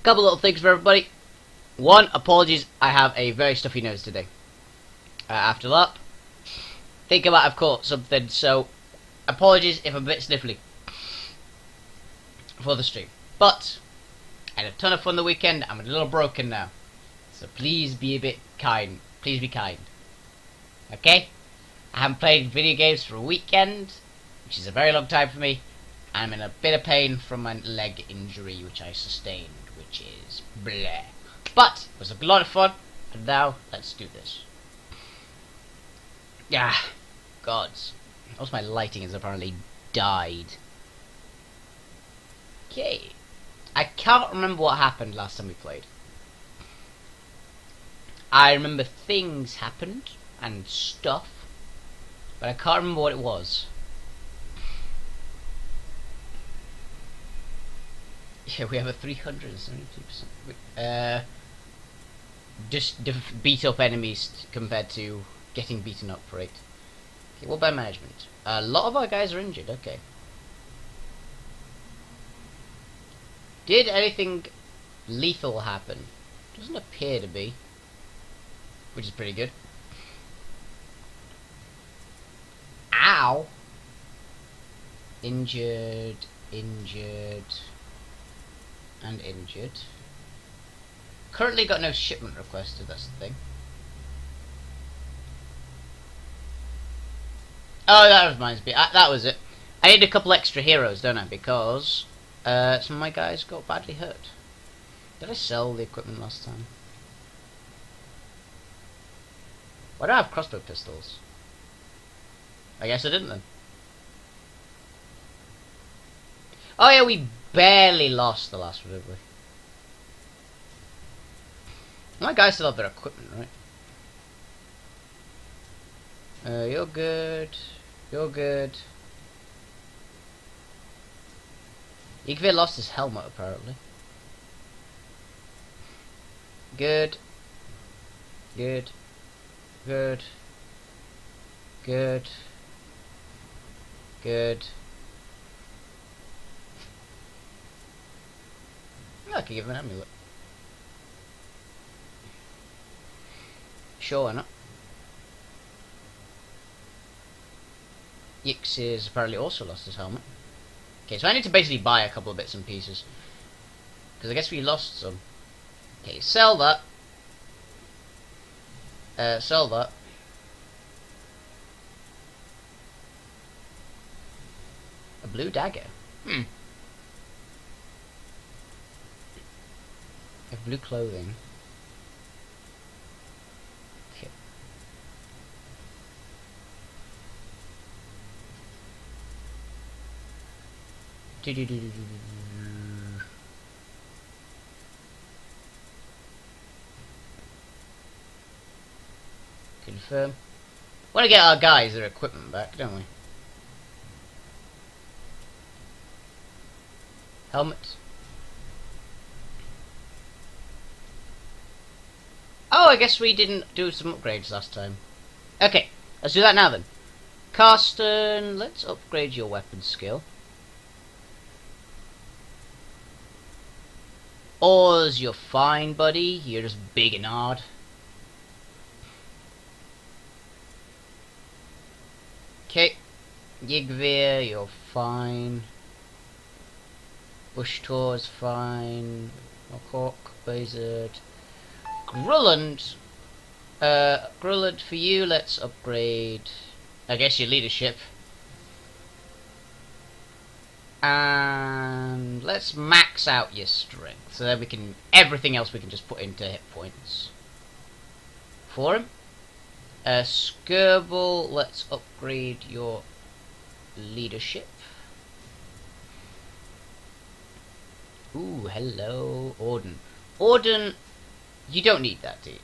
Couple little things for everybody. One, apologies, I have a very stuffy nose today. After that, think I might have caught something, so apologies if I'm a bit sniffly for the stream. But I had a ton of fun the weekend. I'm a little broken now, so please be a bit kind. Please be kind. Okay? I haven't played video games for a weekend, which is a very long time for me. I'm in a bit of pain from my leg injury, which I sustained, which is bleh. But it was a lot of fun, and now let's do this. Yeah, gods. Also, my lighting has apparently died. Okay. I can't remember what happened last time we played. I remember things happened and stuff, but I can't remember what it was. Yeah, we have a 372%. Just beat up enemies compared to getting beaten up rate. Okay, what about management? A lot of our guys are injured, okay. Did anything lethal happen? Doesn't appear to be. Which is pretty good. Ow! Injured, injured, and injured. Currently got no shipment requested, that's the thing. Oh, that reminds me. That was it. I need a couple extra heroes, don't I? Because some of my guys got badly hurt. Did I sell the equipment last time? Why do I have crossbow pistols? I guess I didn't then. Oh yeah, we barely lost the last one, did we? My guys still have their equipment, right? You're good. You're good. Igvir lost his helmet, apparently. Good. Good. Good. Good. Good. I could give him an amulet. Sure, why not? Yix apparently also lost his helmet. Okay, so I need to basically buy a couple of bits and pieces. Because I guess we lost some. Okay, sell that. Sell that. A blue dagger. Hmm. I have blue clothing. Okay. Confirm. Want to get our guys their equipment back, don't we? Helmet. Oh, I guess we didn't do some upgrades last time. Okay, let's do that now then. Carsten, let's upgrade your weapon skill. Oz, you're fine, buddy. You're just big and hard. Okay. Yigvir, you're fine. Bush Tour's fine. Hawk, Blizzard. Grulland. Grulland, for you, let's upgrade, I guess, your leadership. And let's max out your strength, so that we can, everything else we can just put into hit points for him. Skirble, let's upgrade your leadership. Ooh, hello, Orden. Orden, you don't need that, do you?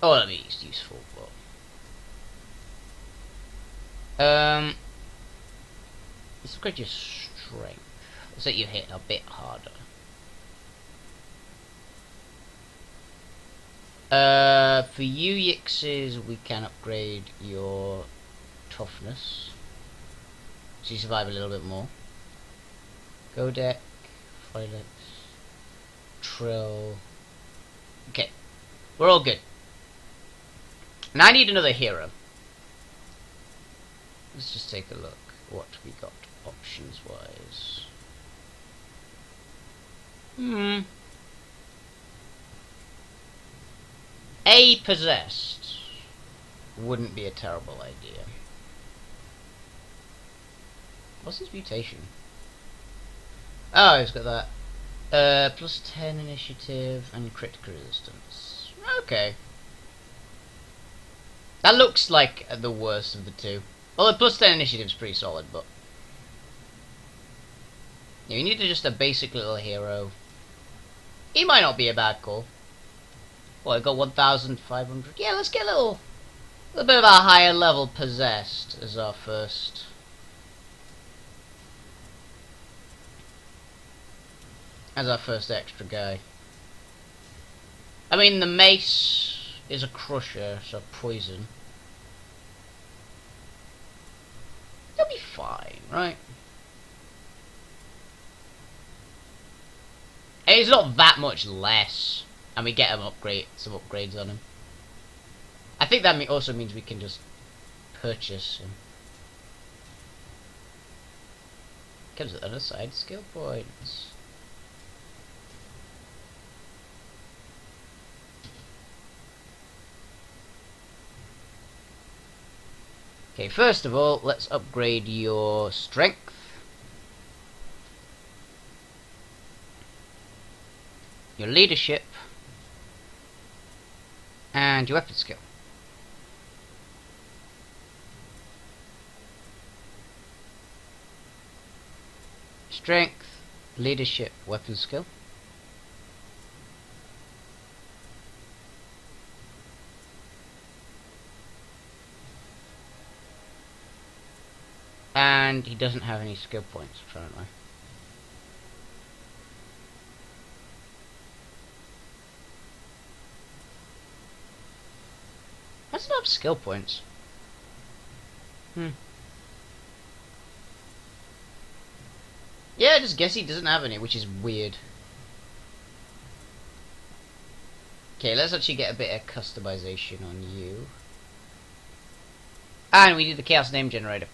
Oh, I mean, it's useful, but let's upgrade your strength. Let's let you hit a bit harder. For you Yixes, we can upgrade your toughness, so you survive a little bit more. Go deck, Filex. Trill. Okay, we're all good. And I need another hero. Let's just take a look what we got options wise. A possessed wouldn't be a terrible idea. What's his mutation? Oh, he's got that. Plus 10 initiative and critical resistance. Okay. That looks like the worst of the two. Well, the plus 10 initiative's pretty solid, but... yeah, you need just a basic little hero. He might not be a bad call. Well, I got 1,500. Yeah, let's get a little bit of a higher level possessed as our first. As our first extra guy. I mean, the mace is a crusher, so poison. He'll be fine, right? And he's not that much less. And we get some upgrades on him. I think that also means we can just purchase him. Comes with other side skill points. Okay, first of all, let's upgrade your strength. Your leadership. And your weapon skill. Strength, leadership, weapon skill. And he doesn't have any skill points, apparently. That's not skill points. Yeah, I just guess he doesn't have any, which is weird. Okay, let's actually get a bit of customization on you. And we need the chaos name generator.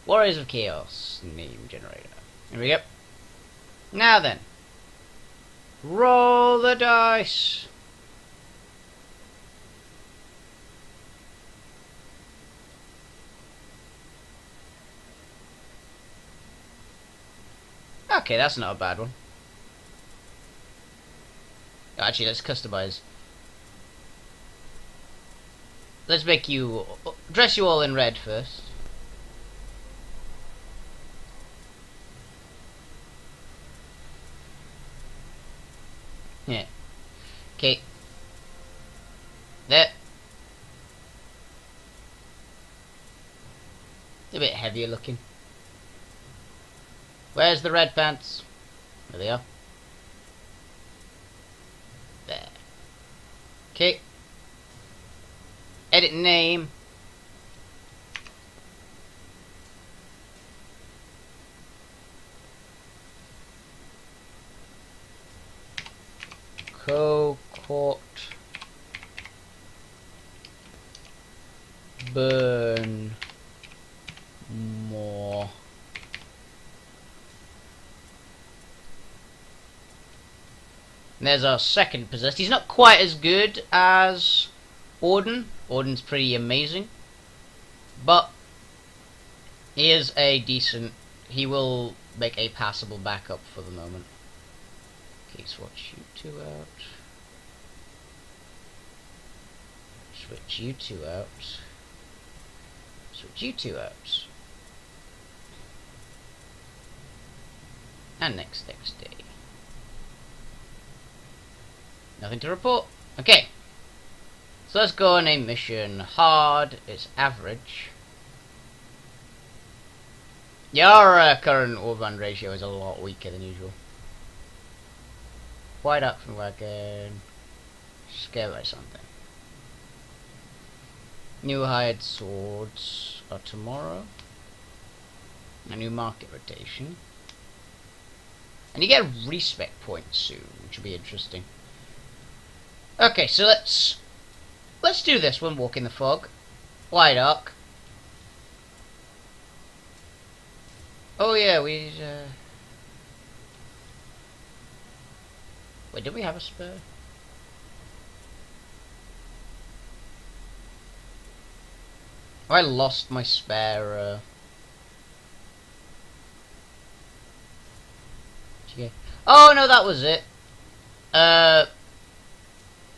Warriors of Chaos name generator. Here we go. Now then. Roll the dice. Okay, that's not a bad one. Actually, let's customize. Let's make you... dress you all in red first. Yeah. Okay. There. It's a bit heavier looking. Where's the red pants? There they are. There. Okay. Edit name. Court Burn more. And there's our second possessed. He's not quite as good as Orden. Orden's pretty amazing, but he is a decent. He will make a passable backup for the moment. Okay, switch you two out. Switch you two out. Switch you two out. And next day. Nothing to report. Okay. So let's go on a mission. Hard, it's average. Your current warband ratio is a lot weaker than usual. White action wagon. Scale by something. New hired swords are tomorrow. A new market rotation. And you get a respec point soon, which will be interesting. Okay, so let's do this one. Walk in the fog. White arc. Oh yeah, we. Wait, did we have a spur? I lost my spare. Oh no, that was it.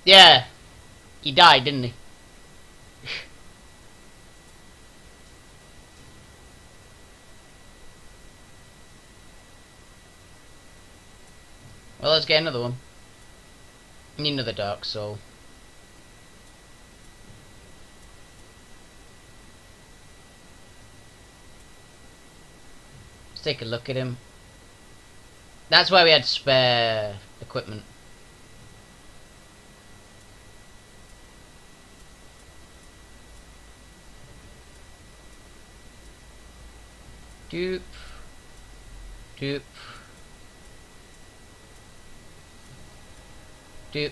Yeah, he died, didn't he? Well, let's get another one. Need another Dark Soul. Let's take a look at him. That's why we had spare equipment. Doop. Doop. Doop.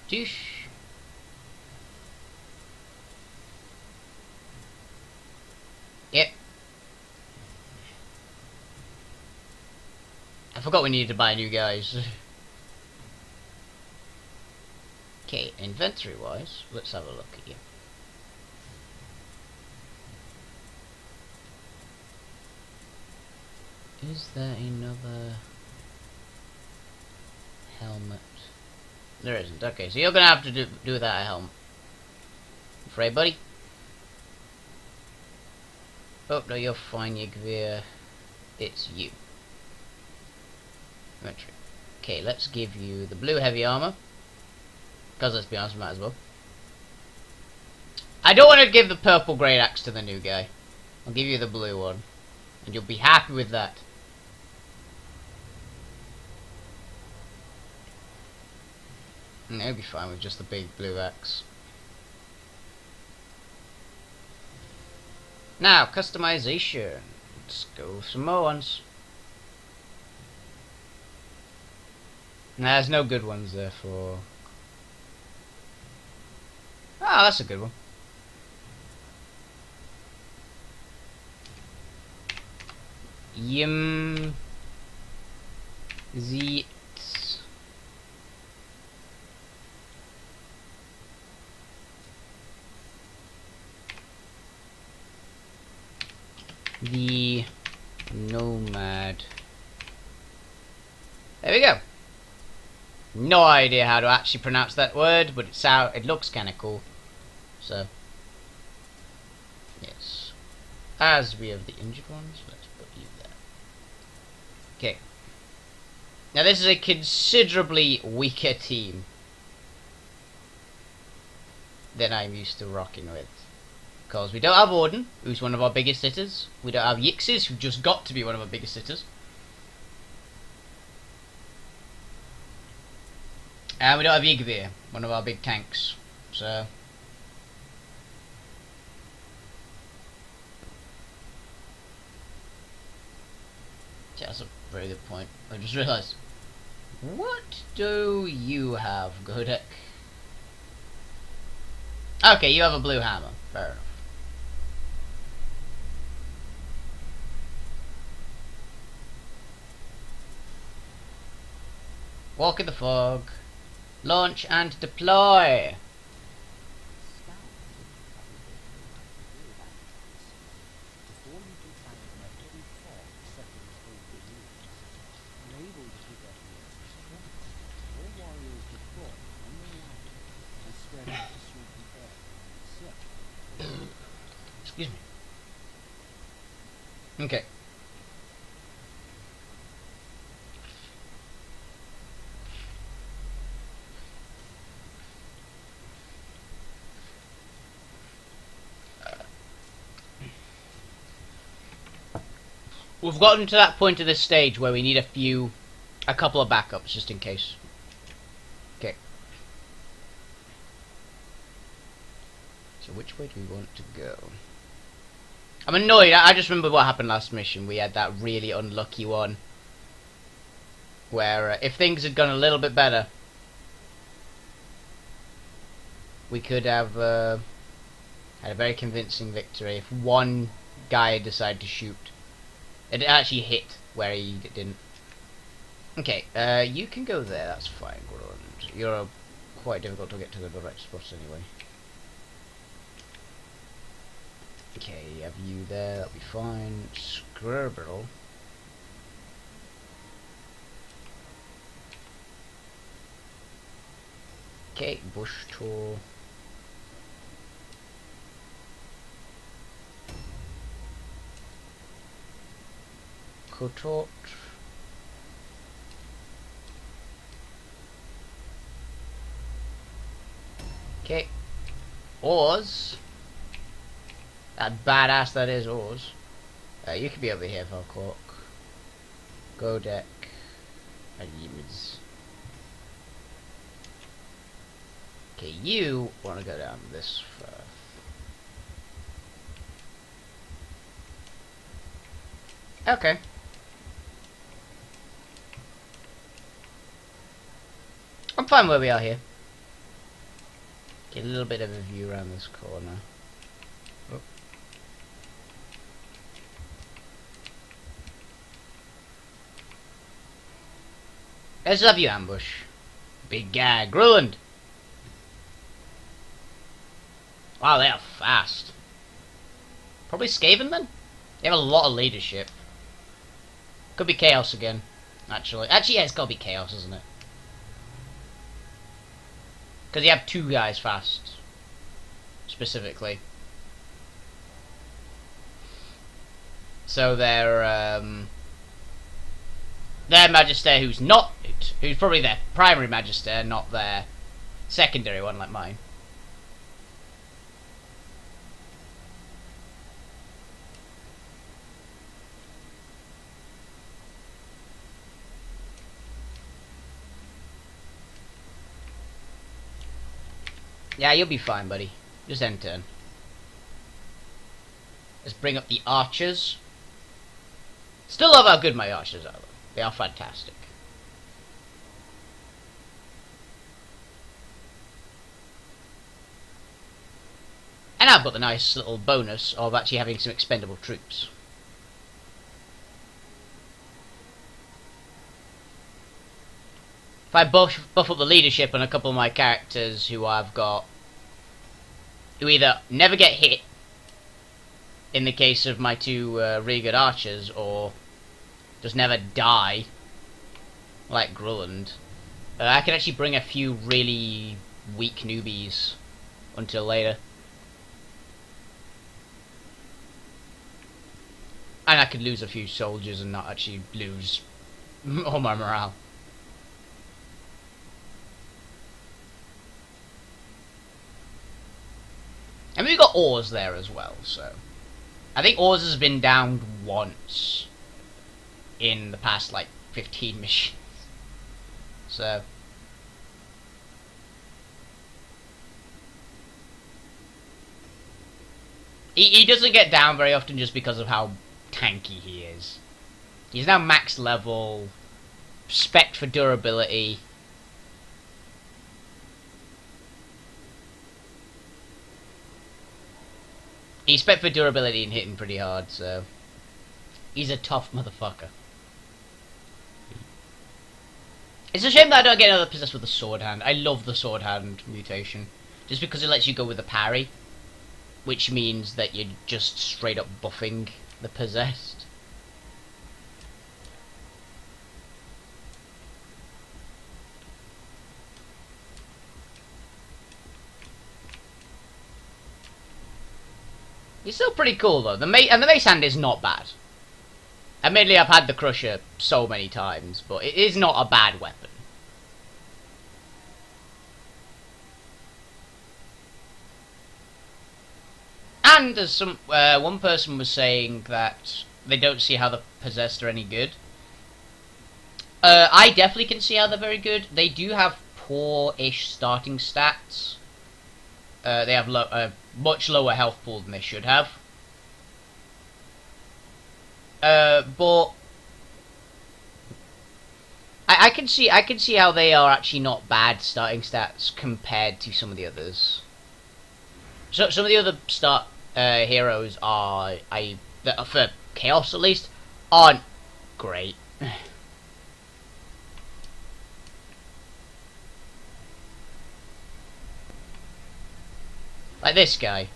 Doosh. Yep. I forgot we needed to buy new guys. Okay, inventory wise, let's have a look at you. Is there another helmet? There isn't. Okay, so you're gonna have to do without a helmet. Afraid, buddy? Oh no, you're fine, Yigveer. It's you. Inventory. Okay, let's give you the blue heavy armor. Because let's be honest, we might as well. I don't want to give the purple great axe to the new guy. I'll give you the blue one. And you'll be happy with that. And it'll be fine with just the big blue axe. Now, customization. Let's go with some more ones. Nah, there's no good ones there for... Oh, that's a good one. Yim... Zit... The Nomad. There we go. No idea how to actually pronounce that word, but it looks kind of cool. So, yes. As we have the injured ones, let's put you there. Okay. Now this is a considerably weaker team than I'm used to rocking with. Because we don't have Orden, who's one of our biggest hitters. We don't have Yixes, who just got to be one of our biggest hitters. And we don't have Yigveer, one of our big tanks. So... yeah, that's a very good point. I just realised. What do you have, Godek? Okay, you have a blue hammer. Fair enough. Walk in the fog. Launch and deploy. Excuse me. Okay. We've gotten to that point of this stage where we need a couple of backups just in case. Okay. So which way do we want to go? I'm annoyed. I just remember what happened last mission. We had that really unlucky one where if things had gone a little bit better, we could have had a very convincing victory if one guy had decided to shoot. It actually hit where he didn't. Okay, you can go there, that's fine, Grund. You're quite difficult to get to the right spots anyway. Okay, have you there, that'll be fine. Scribble. Okay, bush tour. Kotort. Okay. Oars. That badass that is Oars. You could be over here, Valkork. Godek. And Yimiz. Okay, you want to go down this first. Okay. I'm fine where we are here. Get a little bit of a view around this corner. Oh. Let's have you ambush. Big guy, Gruland. Wow, they are fast. Probably Skaven then? They have a lot of leadership. Could be Chaos again, actually. Actually, yeah, it's gotta be Chaos, isn't it? Because you have two guys fast. Specifically. So their Magister who's probably their primary Magister, not their secondary one like mine. Yeah, you'll be fine, buddy. Just end turn. Let's bring up the archers. Still love how good my archers are, though. They are fantastic. And I've got the nice little bonus of actually having some expendable troops. If I buff up the leadership on a couple of my characters who either never get hit, in the case of my two really good archers, or just never die, like Gruland, I can actually bring a few really weak newbies until later. And I could lose a few soldiers and not actually lose all my morale. And we've got Oars there as well, so I think Oars has been downed once in the past, like, 15 missions. So he doesn't get down very often just because of how tanky he is. He's now max level, spec for durability. He's spec for durability and hitting pretty hard, so he's a tough motherfucker. It's a shame that I don't get another possessed with the sword hand. I love the sword hand mutation, just because it lets you go with the parry, which means that you're just straight up buffing the possessed. He's still pretty cool though. The mace hand is not bad. Admittedly, I've had the crusher so many times, but it is not a bad weapon. And as one person was saying that they don't see how the possessed are any good. I definitely can see how they're very good. They do have poor-ish starting stats. They have much lower health pool than they should have. But I can see how they are actually not bad starting stats compared to some of the others. So some of the other heroes are for Chaos at least aren't great. Like this guy.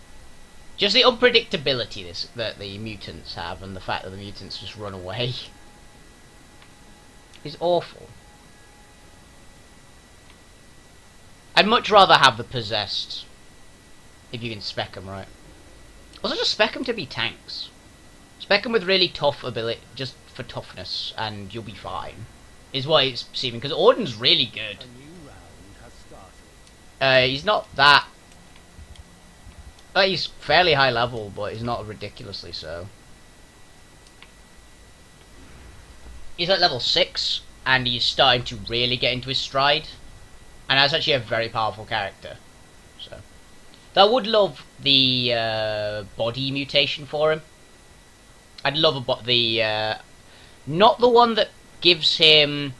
Just the unpredictability that the mutants have, and the fact that the mutants just run away, is awful. I'd much rather have the possessed, if you can spec them right. Also, just spec them to be tanks. Spec them with really tough ability, just for toughness, and you'll be fine. Is what it's seeming, because Orden's really good. He's not that. He's fairly high level, but he's not ridiculously so. He's at level 6, and he's starting to really get into his stride. And that's actually a very powerful character. So, I would love the body mutation for him. I'd love not the one that gives him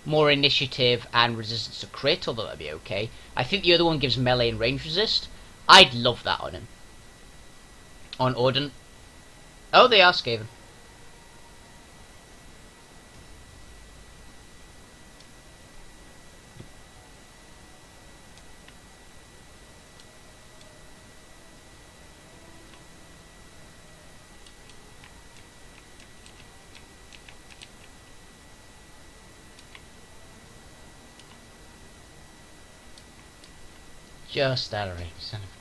more initiative and resistance to crit, although that'd be okay. I think the other one gives melee and range resist. I'd love that on him. On Orden. Oh, they are Skaven. Just out of range, son of a bitch.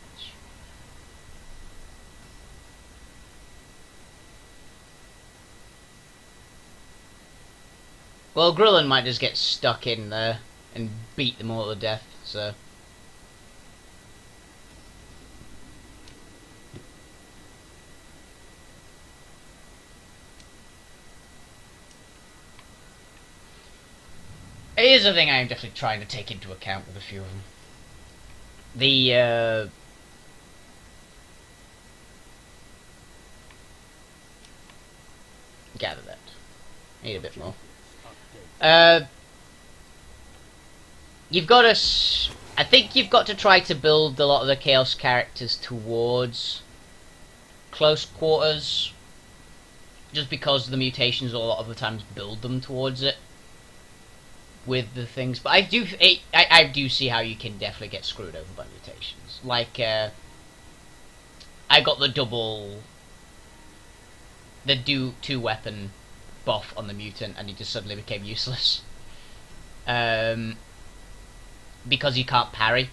Well, Grillin might just get stuck in there and beat them all to death, so. It is a thing I am definitely trying to take into account with a few of them. Gather that. Need a bit more. You've got to. I think you've got to try to build a lot of the Chaos characters towards close quarters, just because the mutations a lot of the times build them towards it with the things. But I do see how you can definitely get screwed over by mutations. Like I got the two weapon buff on the mutant, and he just suddenly became useless. Because you can't parry.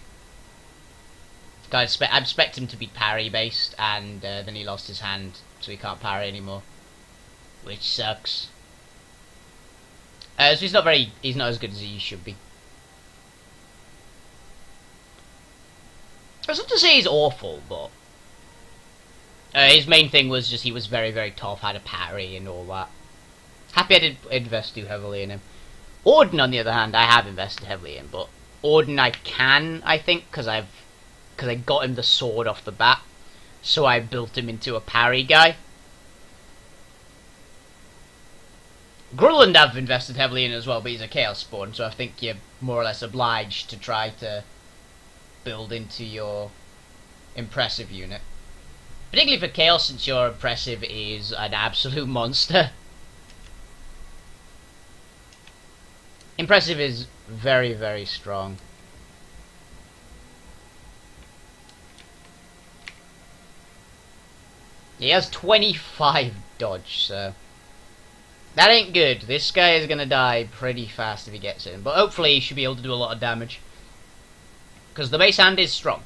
I expect him to be parry based, and then he lost his hand, so he can't parry anymore, which sucks. So he's not as good as he should be. It's not to say he's awful, but his main thing was just he was very, very tough, had a parry and all that. Happy I didn't invest too heavily in him. Orden, on the other hand, I have invested heavily in, but Orden I think, because I got him the sword off the bat, so I built him into a parry guy. Grulland I've invested heavily in as well, but he's a Chaos Spawn, so I think you're more or less obliged to try to build into your impressive unit. Particularly for Chaos, since your impressive is an absolute monster. Impressive is very, very strong. He has 25 dodge, so that ain't good. This guy is gonna die pretty fast if he gets in, but hopefully he should be able to do a lot of damage, because the base hand is strong.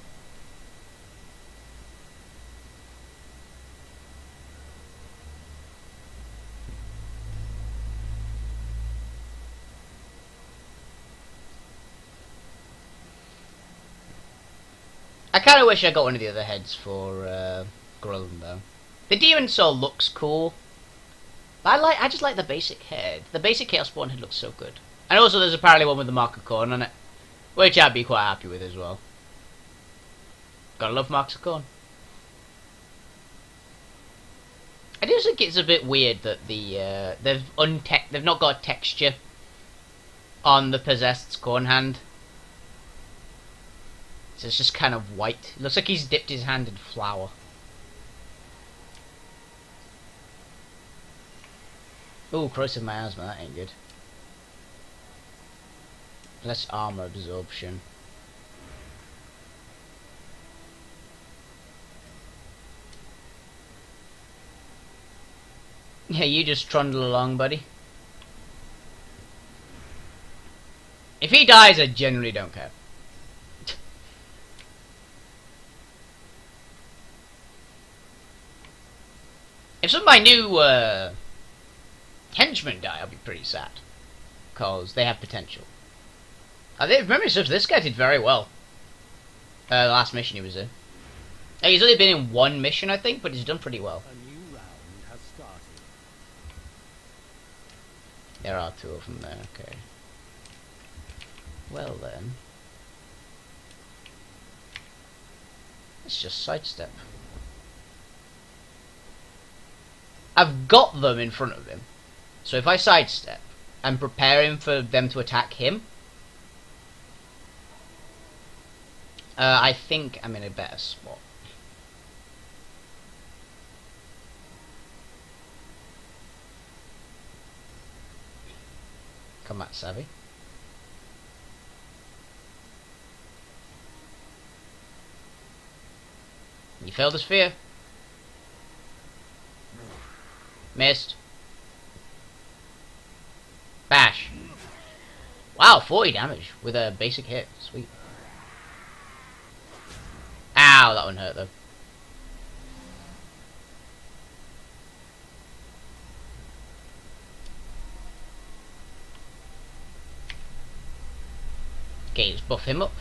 I kind of wish I got one of the other heads for Grolin though. The Demon Soul looks cool, I just like the basic head. The basic Chaos Spawn head looks so good. And also there's apparently one with the Mark of Corn on it, which I'd be quite happy with as well. Gotta love Marks of Corn. I do think it's a bit weird that they've not got a texture on the possessed's corn hand. So it's just kind of white. It looks like he's dipped his hand in flour. Ooh, corrosive miasma, that ain't good. Less armor absorption. Yeah, you just trundle along, buddy. If he dies, I generally don't care. If some of my new henchmen die, I'll be pretty sad. Because they have potential. Remember, this guy did very well. The last mission he was in. He's only been in one mission, I think, but he's done pretty well. A new round has started. There are two of them there, okay. Well then. Let's just sidestep. I've got them in front of him. So if I sidestep, I'm preparing for them to attack him. I think I'm in a better spot. Combat savvy. You failed the sphere. Missed. Bash. Wow, 40 damage with a basic hit. Sweet. Ow, that one hurt though. Okay, let's buff him up.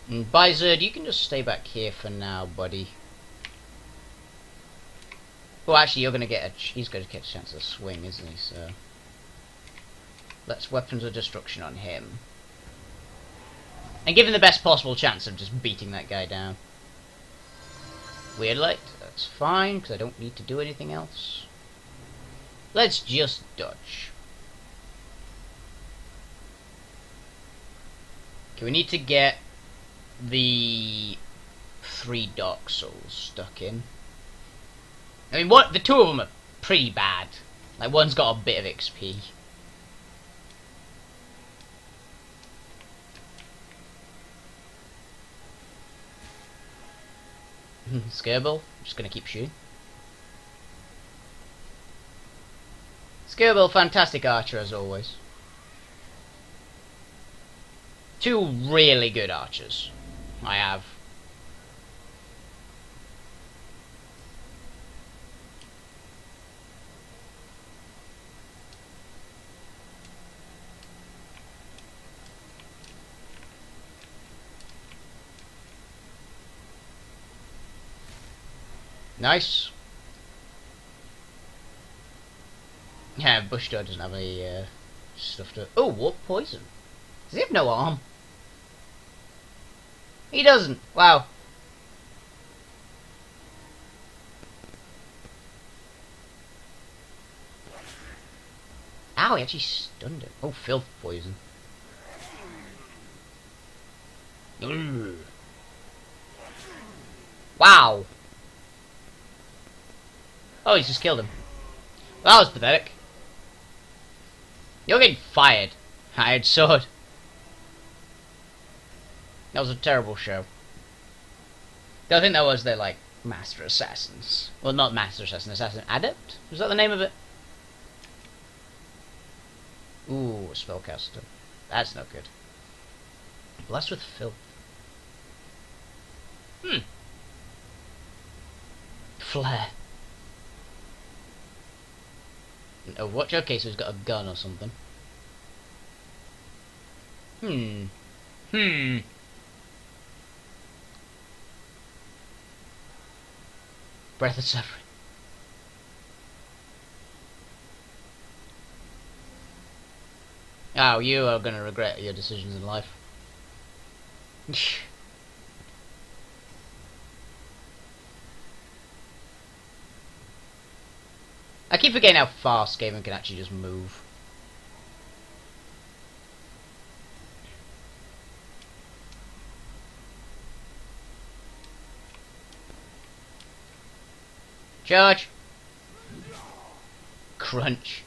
And Bizard, you can just stay back here for now, buddy. Well, actually, you're gonna get he's gonna get a chance to swing, isn't he? So let's weapons of destruction on him, and give him the best possible chance of just beating that guy down. Weird light, that's fine because I don't need to do anything else. Let's just dodge. Okay, we need to get the 3 Dark Souls stuck in. I mean, the two of them are pretty bad. Like, one's got a bit of XP. Skirble, just gonna keep shooting. Skirble, fantastic archer as always. 2 really good archers I have. Nice. Yeah, Bushdo doesn't have any stuff to... Oh, what poison? Does he have no arm? He doesn't. Wow. Ow, he actually stunned him. Oh, filth poison. Ugh. Wow. Oh, he's just killed him. That was pathetic. You're getting fired. Hired sword. That was a terrible show. I think that was their, like, Master Assassins. Well, not Master Assassin, Assassin Adept? Was that the name of it? Ooh, a spellcaster. That's no good. Blessed with filth. Flare. Oh, watch. Okay, so he's got a gun or something. Breath of Suffering. Oh, you are going to regret your decisions in life. I keep forgetting how fast Skaven can actually just move. Charge! Crunch.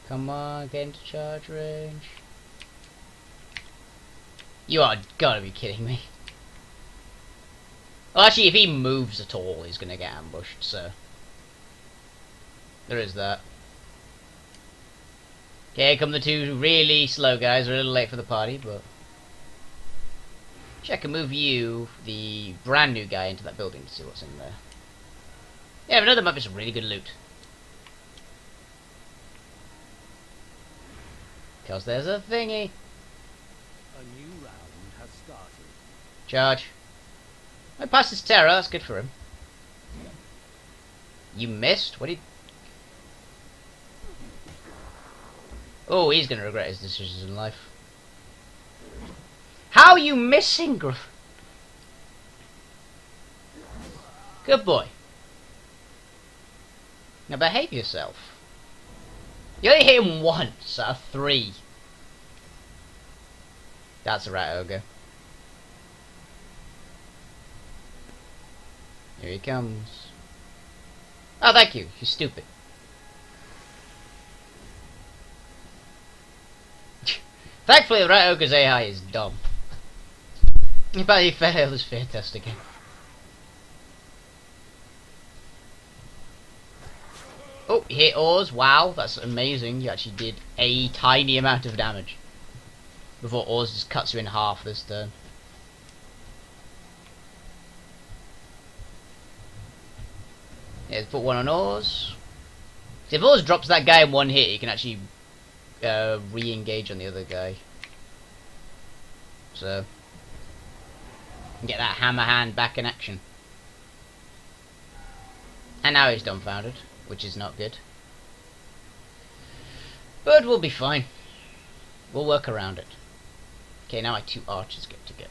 Come on, get into charge range. You are gotta be kidding me. Well, actually, if he moves at all, he's gonna get ambushed, so... There is that. Okay, come the two really slow guys. We're a little late for the party, but... Actually, I can move you, the brand new guy, into that building to see what's in there. Yeah, but no, there might be some really good loot. Because there's a thingy. A new round has started. Charge. I passed his terror, that's good for him. You missed? What did... Oh, he's gonna regret his decisions in life. How are you missing, Gruff? Good boy. Now behave yourself. You only hit him once out of 3. That's a rat ogre. Here he comes. Oh, thank you. You're stupid. Thankfully, the rat ogre's AI is dumb. But he failed his fear test again. Oh, he hit Oars. Wow, that's amazing. You actually did a tiny amount of damage. Before Oars just cuts you in half this turn. Yeah, let's put one on Oars. See, if Oars drops that guy in one hit, he can actually re-engage on the other guy. So, get that hammer hand back in action. And now he's dumbfounded, which is not good. But we'll be fine. We'll work around it. Okay, now my 2 archers get to go.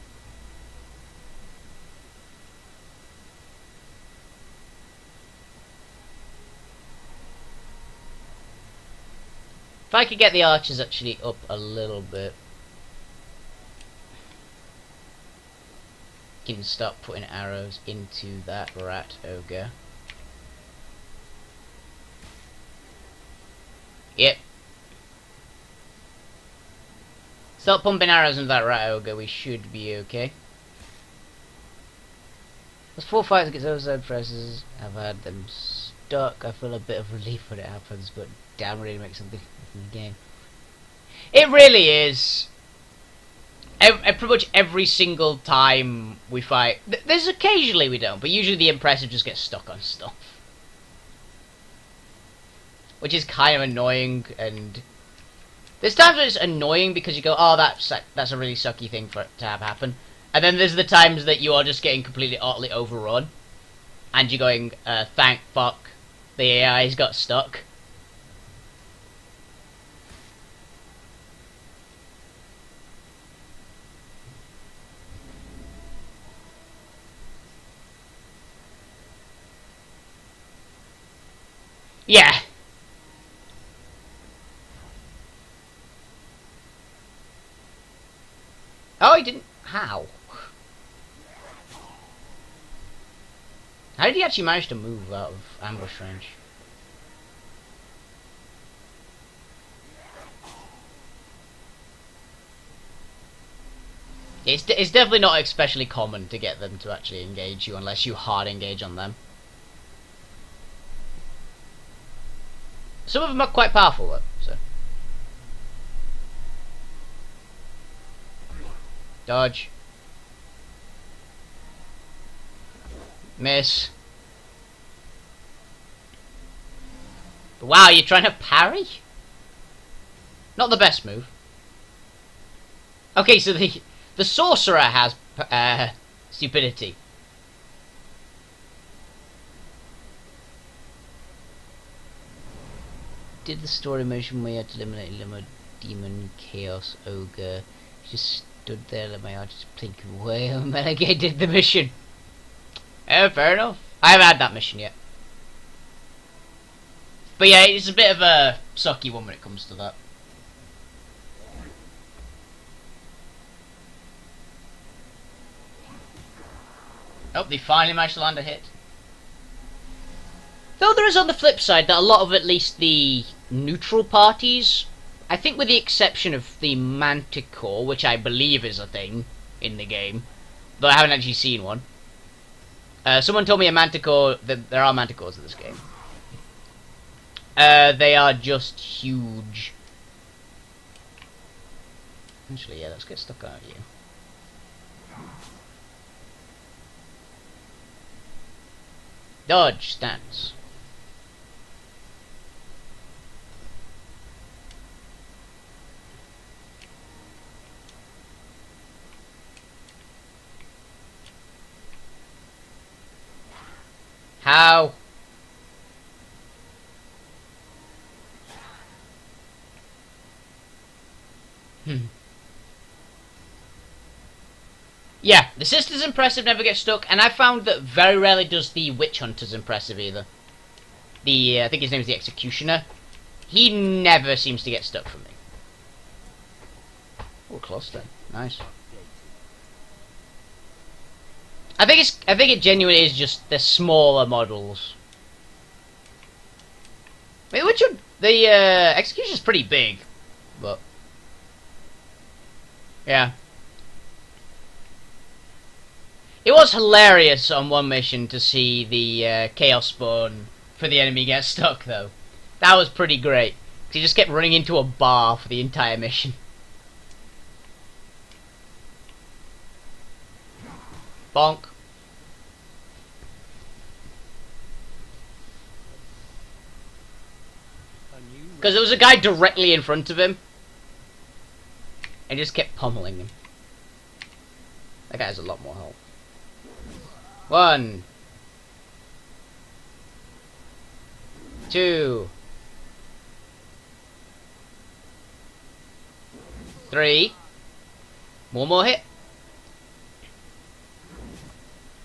If I could get the archers actually up a little bit, can start putting arrows into that rat ogre. Yep. Start pumping arrows into that rat ogre, we should be okay. There's 4 fights against those side presses. I've had them stuck. I feel a bit of relief when it happens, but damn, really makes something in the game. It really is. Pretty much every single time we fight, there's occasionally we don't, but usually the impressive just gets stuck on stuff, which is kind of annoying. And there's times when it's annoying because you go, oh, that's a really sucky thing for it to have happen, and then there's the times that you are just getting completely utterly overrun, and you're going, thank fuck, the AI's got stuck. Yeah. Oh, he didn't. How? How did he actually manage to move out of ambush range? It's definitely not especially common to get them to actually engage you unless you hard engage on them. Some of them are quite powerful though, so. Dodge. Miss. But wow, you're trying to parry? Not the best move. Okay, so the sorcerer has stupidity. did the story mission where you had to eliminate Limo, Demon, Chaos, Ogre. Just stood there, let my heart just blink away, and then again did the mission. Fair enough. I haven't had that mission yet. But yeah, it's a bit of a sucky one when it comes to that. Oh, they finally managed to land a hit. Though there is on the flip side that a lot of at least the neutral parties, I think with the exception of the Manticore, which I believe is a thing in the game, though I haven't actually seen one. Someone told me a Manticore, that there are Manticores in this game. They are just huge. Actually, yeah, let's get stuck out of you. Dodge stance. How? Yeah, the Sister's impressive, never gets stuck, and I found that very rarely does the Witch Hunter's impressive either. I think his name is the Executioner. He never seems to get stuck for me. Oh, close then. Nice. I think it genuinely is just the smaller models. I mean, the Executioner's pretty big, but yeah. It was hilarious on one mission to see the Chaos Spawn for the enemy get stuck, though. That was pretty great. Because he just kept running into a bar for the entire mission. Bonk. Because there was a guy directly in front of him. And just kept pummeling him. That guy has a lot more health. 1, 2, 3. One more hit.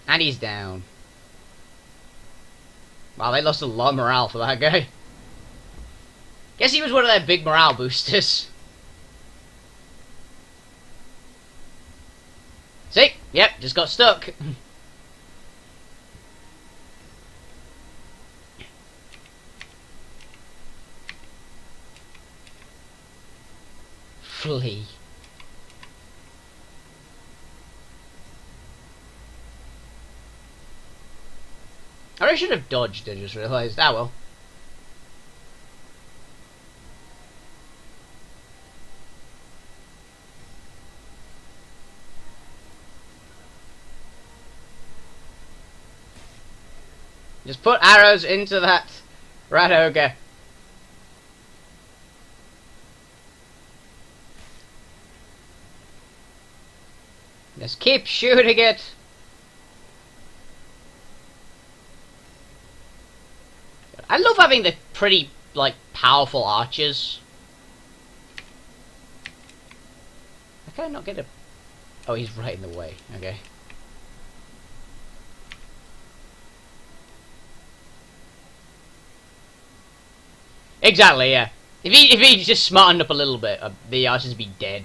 And he's down. Wow, they lost a lot of morale for that guy. Guess he was one of their big morale boosters. See? Yep, just got stuck. Flee. I really should have dodged, I just realised. Ah well. Just put arrows into that rat ogre. Just keep shooting it. I love having the pretty, like, powerful archers. How can I not get a... Oh, he's right in the way. Okay. Exactly, yeah. If he just smartened up a little bit, the archers would be dead.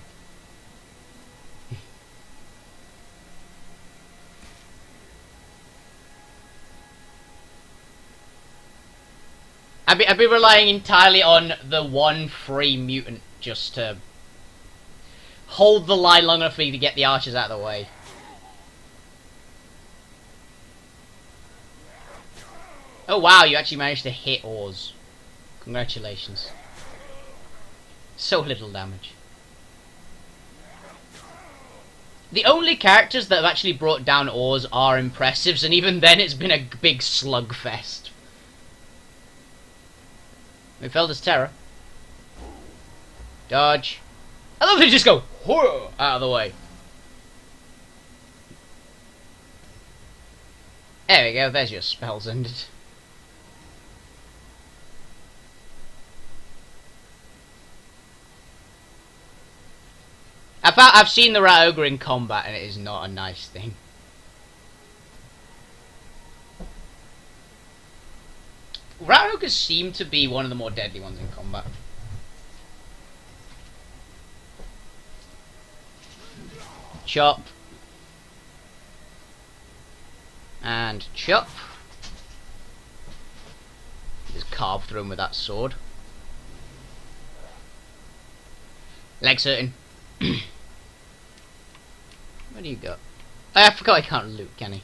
I'd be relying entirely on the one free mutant just to hold the line long enough for me to get the archers out of the way. Oh wow, you actually managed to hit Oars. Congratulations. So little damage. The only characters that have actually brought down Oars are impressives, and even then it's been a big slugfest. We felt his terror. Dodge. I love to just go out of the way. There we go, there's your spells ended. I've seen the Rat Ogre in combat, and it is not a nice thing. Rat Ogres seem to be one of the more deadly ones in combat. Chop. And chop. Just carve through him with that sword. Leg certain. Where do you go? I forgot I can't loot, can he?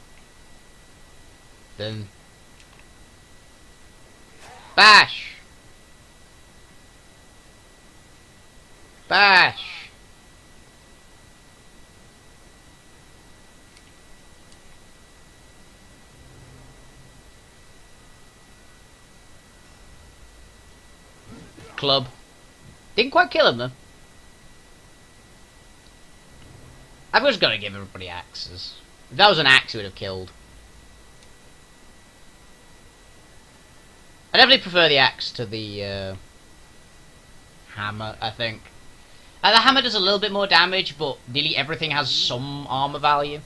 Then bash! Bash! Club. Didn't quite kill him though. I've just got to give everybody axes. If that was an axe, it would have killed. I definitely prefer the axe to the hammer, I think. The hammer does a little bit more damage, but nearly everything has some armor value.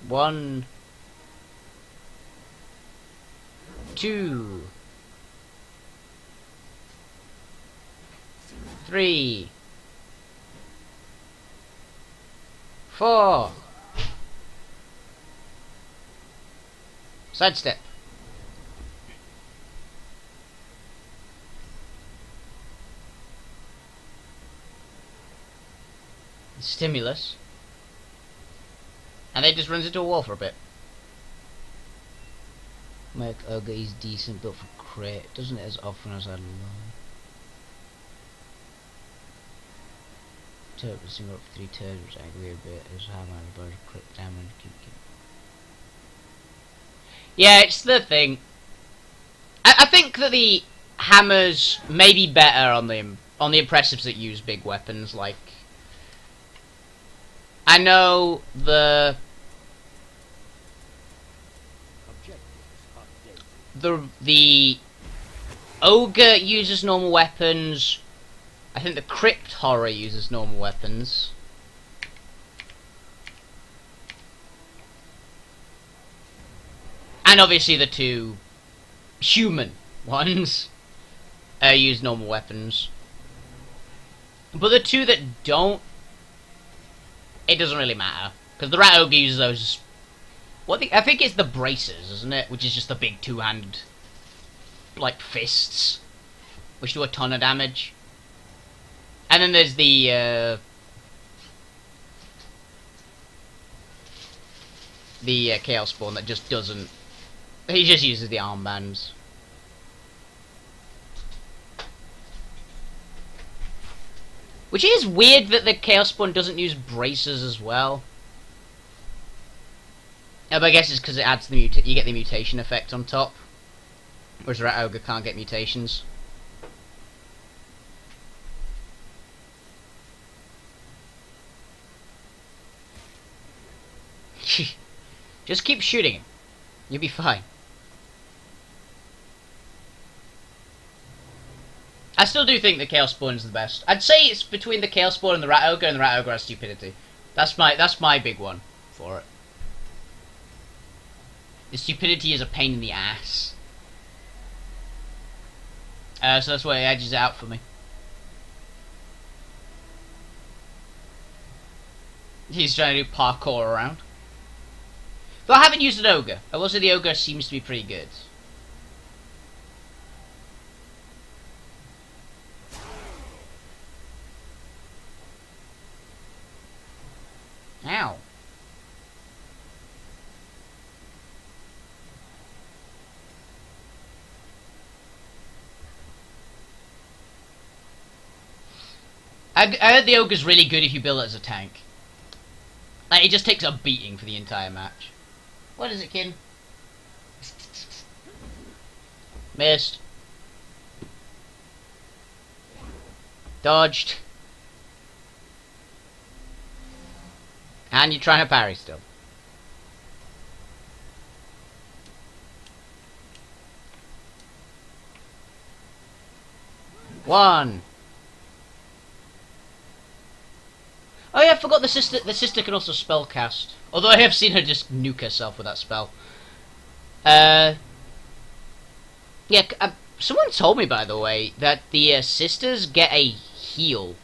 1, 2, 3, 4. Sidestep. Stimulus. And then just runs into a wall for a bit. Make Ogre is decent, but for crit, doesn't it as often as I'd like. Turbo single up for 3 turns, which I agree a bit, as how many birds crit damage keep. Yeah, it's the thing. I think that the hammers may be better on the impressives that use big weapons, like I know the Ogre uses normal weapons. I think the Crypt Horror uses normal weapons. And obviously the 2 human ones use normal weapons. But the 2 that don't, it doesn't really matter. Because the Rat Ogre uses those... I think it's the bracers, isn't it? Which is just the big 2-handed, like, fists. Which do a ton of damage. And then there's the Chaos Spawn that just doesn't... He just uses the armbands. Which is weird that the Chaos Spawn doesn't use bracers as well. But I guess it's because it adds the you get the mutation effect on top. Whereas Rat Ogre can't get mutations. Just keep shooting him. You'll be fine. I still do think the Chaos Spawn is the best. I'd say it's between the Chaos Spawn and the Rat Ogre has stupidity. That's my big one for it. The stupidity is a pain in the ass. So that's why it edges it out for me. He's trying to do parkour around. Though I haven't used an Ogre. I will say the Ogre seems to be pretty good. Ow. I heard the Ogre's really good if you build it as a tank. Like, it just takes a beating for the entire match. What is it, kid? Missed. Dodged. And you're trying to parry still. One. Oh yeah, I forgot the sister. The sister can also spellcast. Although I have seen her just nuke herself with that spell. Yeah. Someone told me, by the way, that the sisters get a heal.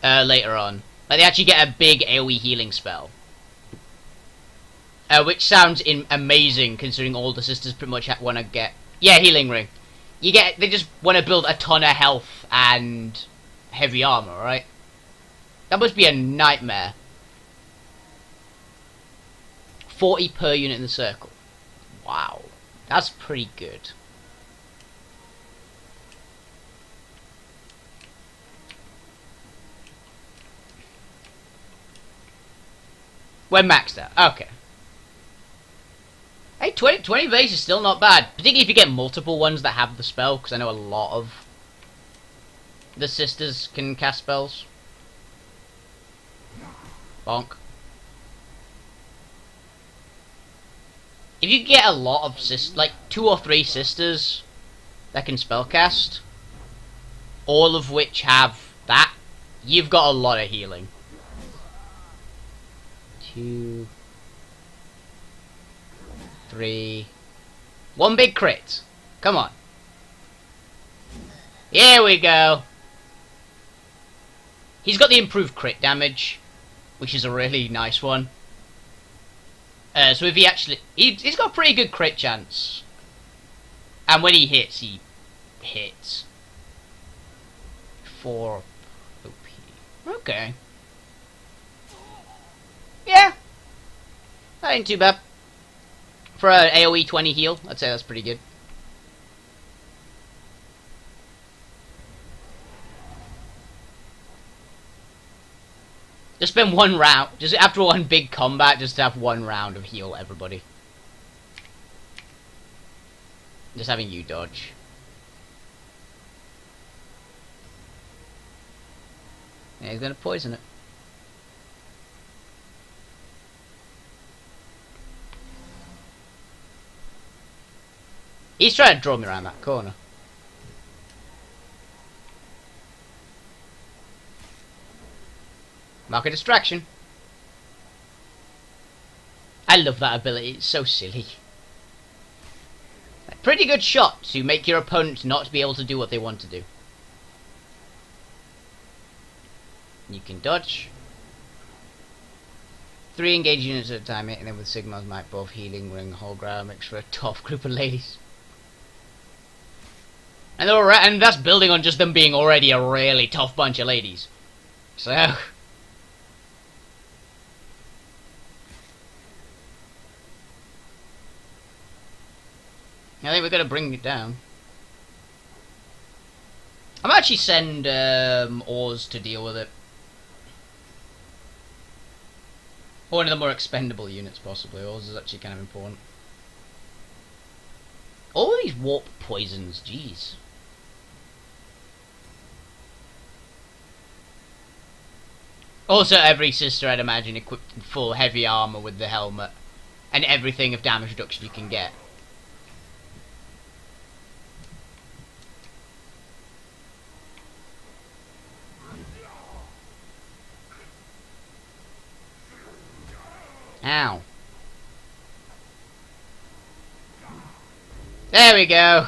Later on, like they actually get a big AoE healing spell. Which sounds amazing considering all the sisters pretty much want to get. Yeah, healing ring. They just want to build a ton of health and heavy armor, right? That must be a nightmare. 40 per unit in the circle. Wow. That's pretty good. We're maxed out. Okay. Hey, 20 base is still not bad. Particularly if you get multiple ones that have the spell, because I know a lot of the sisters can cast spells. Bonk. If you get a lot of like 2 or 3 sisters that can spellcast, all of which have that, you've got a lot of healing. 2, 3, 1 big crit. Come on. Here we go. He's got the improved crit damage, which is a really nice one. So if he actually... He's got a pretty good crit chance. And when he hits. 4 OP. Okay. Yeah. That ain't too bad. For an AoE 20 heal, I'd say that's pretty good. Just spend 1 round, just after 1 big combat, just to have 1 round of heal everybody. Just having you dodge. Yeah, he's gonna poison it. He's trying to draw me around that corner. Mark a distraction. I love that ability, it's so silly. A pretty good shot to make your opponent not be able to do what they want to do. You can dodge. 3 engaged units at a time, hitting them with Sigmar's Might buff, healing ring, whole ground, makes for a tough group of ladies. And that's building on just them being already a really tough bunch of ladies. So... I think we're going to bring it down. I might actually send Oars to deal with it. Or one of the more expendable units, possibly. Oars is actually kind of important. All these warp poisons, jeez. Also, every sister, I'd imagine, equipped in full heavy armor with the helmet. And everything of damage reduction you can get. Ow. There we go.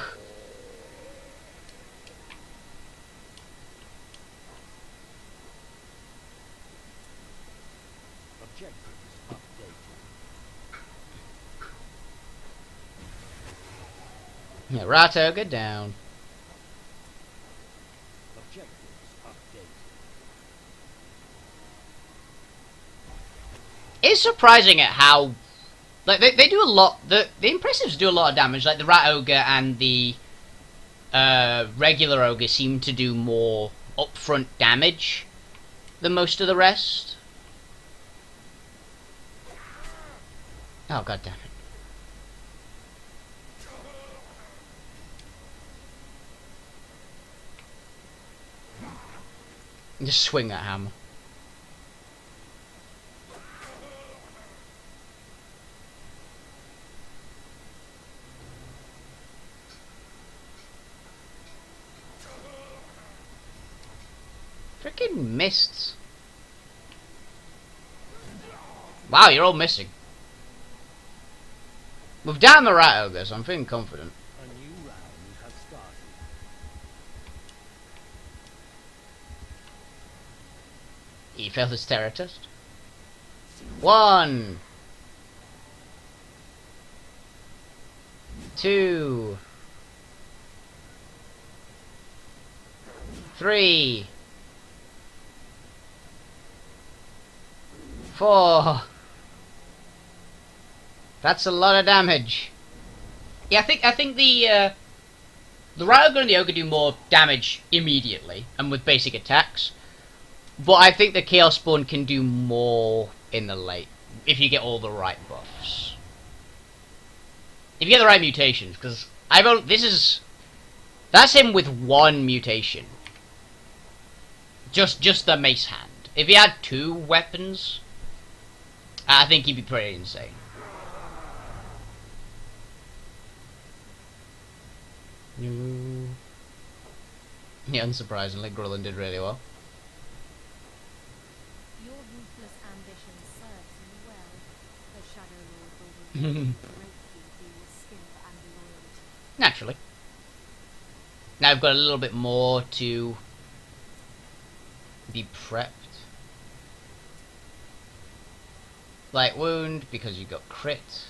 Yeah, Rato, get down. It's surprising at how, like, they do a lot. The impressives do a lot of damage. Like the Rat Ogre and the regular Ogre seem to do more upfront damage than most of the rest. Oh, god damn it. Just swing that hammer. freaking missed. Wow, you're all missing. We've down the rat ogre, so I'm feeling confident. A new round has started. He failed his terror test. 1, 2, 3, 4. That's a lot of damage. Yeah, I think the rat ogre and the ogre do more damage immediately and with basic attacks. But I think the Chaos Spawn can do more in the late, if you get all the right buffs. If you get the right mutations, because that's him with 1 mutation. Just the mace hand. If he had 2 weapons, I think he'd be pretty insane. Yeah, unsurprisingly, Grulin did really well. Your ruthless ambition serves you well. The Shadow Lord will reward you greatly for your skill and loyalty. Naturally. Now I've got a little bit more to be prepped. Light wound, because you got crit.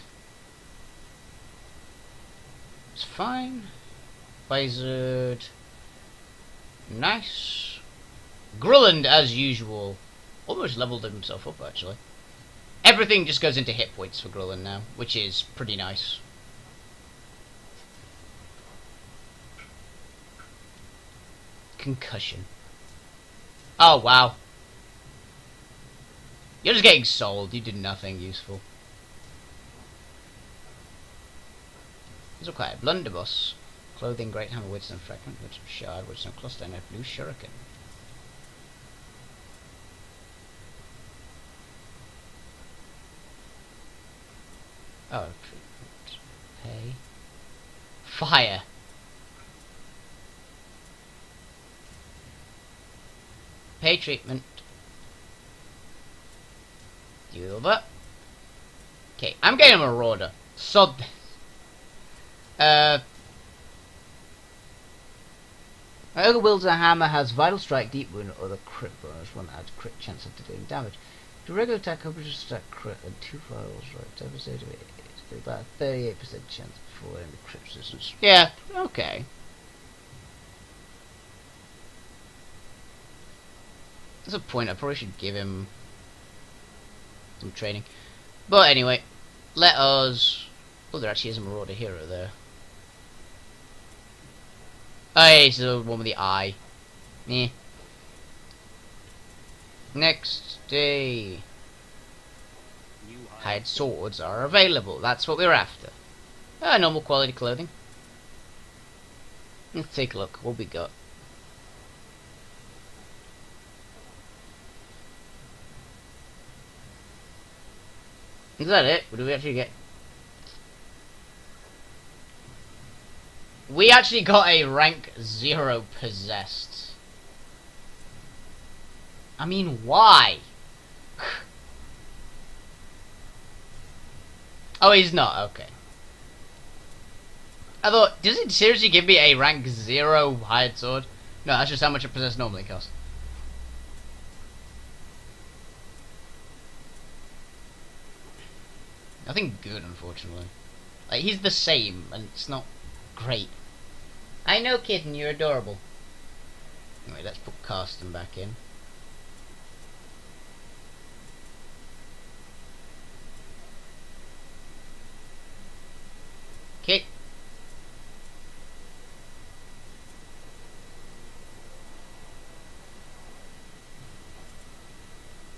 It's fine. Wizard. Nice. Grulland, as usual, almost leveled himself up, actually. Everything just goes into hit points for Grulland now, which is pretty nice. Concussion. Oh, wow. You're just getting sold. You did nothing useful. These are quite a blunderbuss. Clothing, great hammer, woodsome fragment, woodsome shard, woodsome cluster, and a blue shuriken. Oh, treatment. Pay. Fire. Pay treatment. Do that. Okay, I'm getting a marauder. Sod. Ogre wields a hammer, has vital strike, deep wound, or the crit bonus. One adds crit chance of dealing damage. To regular attack, coverage stack crit and 2 files. Right, devastator. It's about a 38% chance before any crit resistance. Yeah, okay. There's a point. I probably should give him some training. But anyway, let us. Oh, there actually is a marauder hero there. Oh, yeah, it's the one with the eye. Eh. Next day. Hide swords are available. That's what we're after. Normal quality clothing. Let's take a look. What we got? Is that it? What do we actually get? We actually got a rank 0 possessed. I mean, why? Oh, he's not. Okay. I thought, does it seriously give me a rank 0 hired sword? No, that's just how much a possessed normally costs. Nothing good, unfortunately. Like, he's the same, and it's not great. I know, kitten, you're adorable. Anyway, let's put Karsten back in. Okay.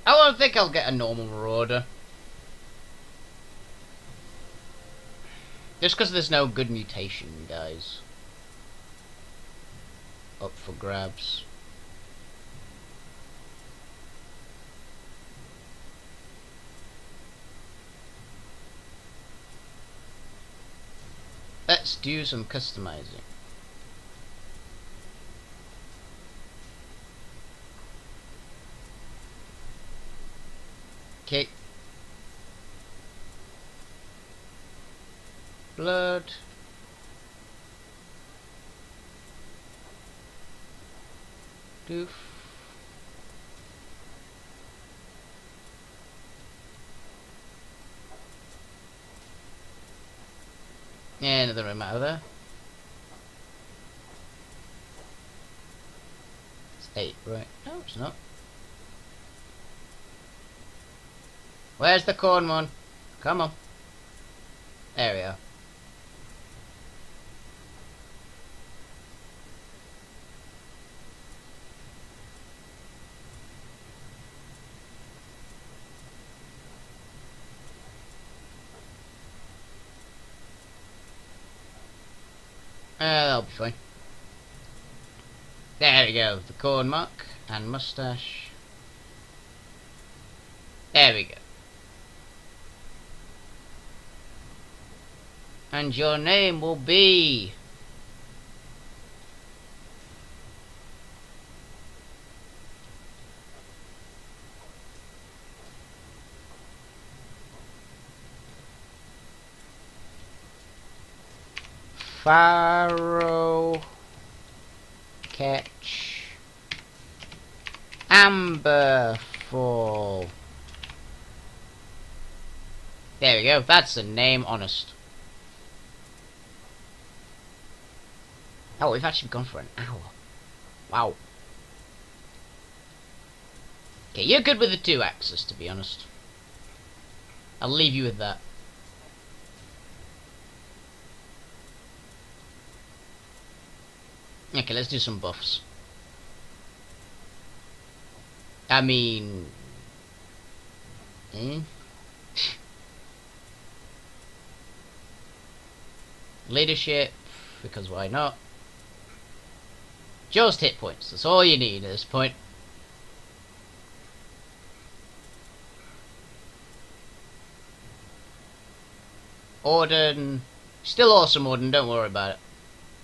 I don't think I'll get a normal marauder. Just because there's no good mutation, guys. Up for grabs. Let's do some customizing. Okay. Blood. Doof. Yeah, another room out of there. It's 8, right? No, it's not. Where's the corn one? Come on. There we are. That'll be fine. There we go. The corn mark and mustache. There we go. And your name will be... Faro Catch Amberfall. There we go. That's the name, honest. Oh, we've actually gone for an hour. Wow. Okay, you're good with the 2 axes, to be honest. I'll leave you with that. Okay, let's do some buffs. I mean... Leadership, because why not? Just hit points, that's all you need at this point. Orden, still awesome Orden, don't worry about it.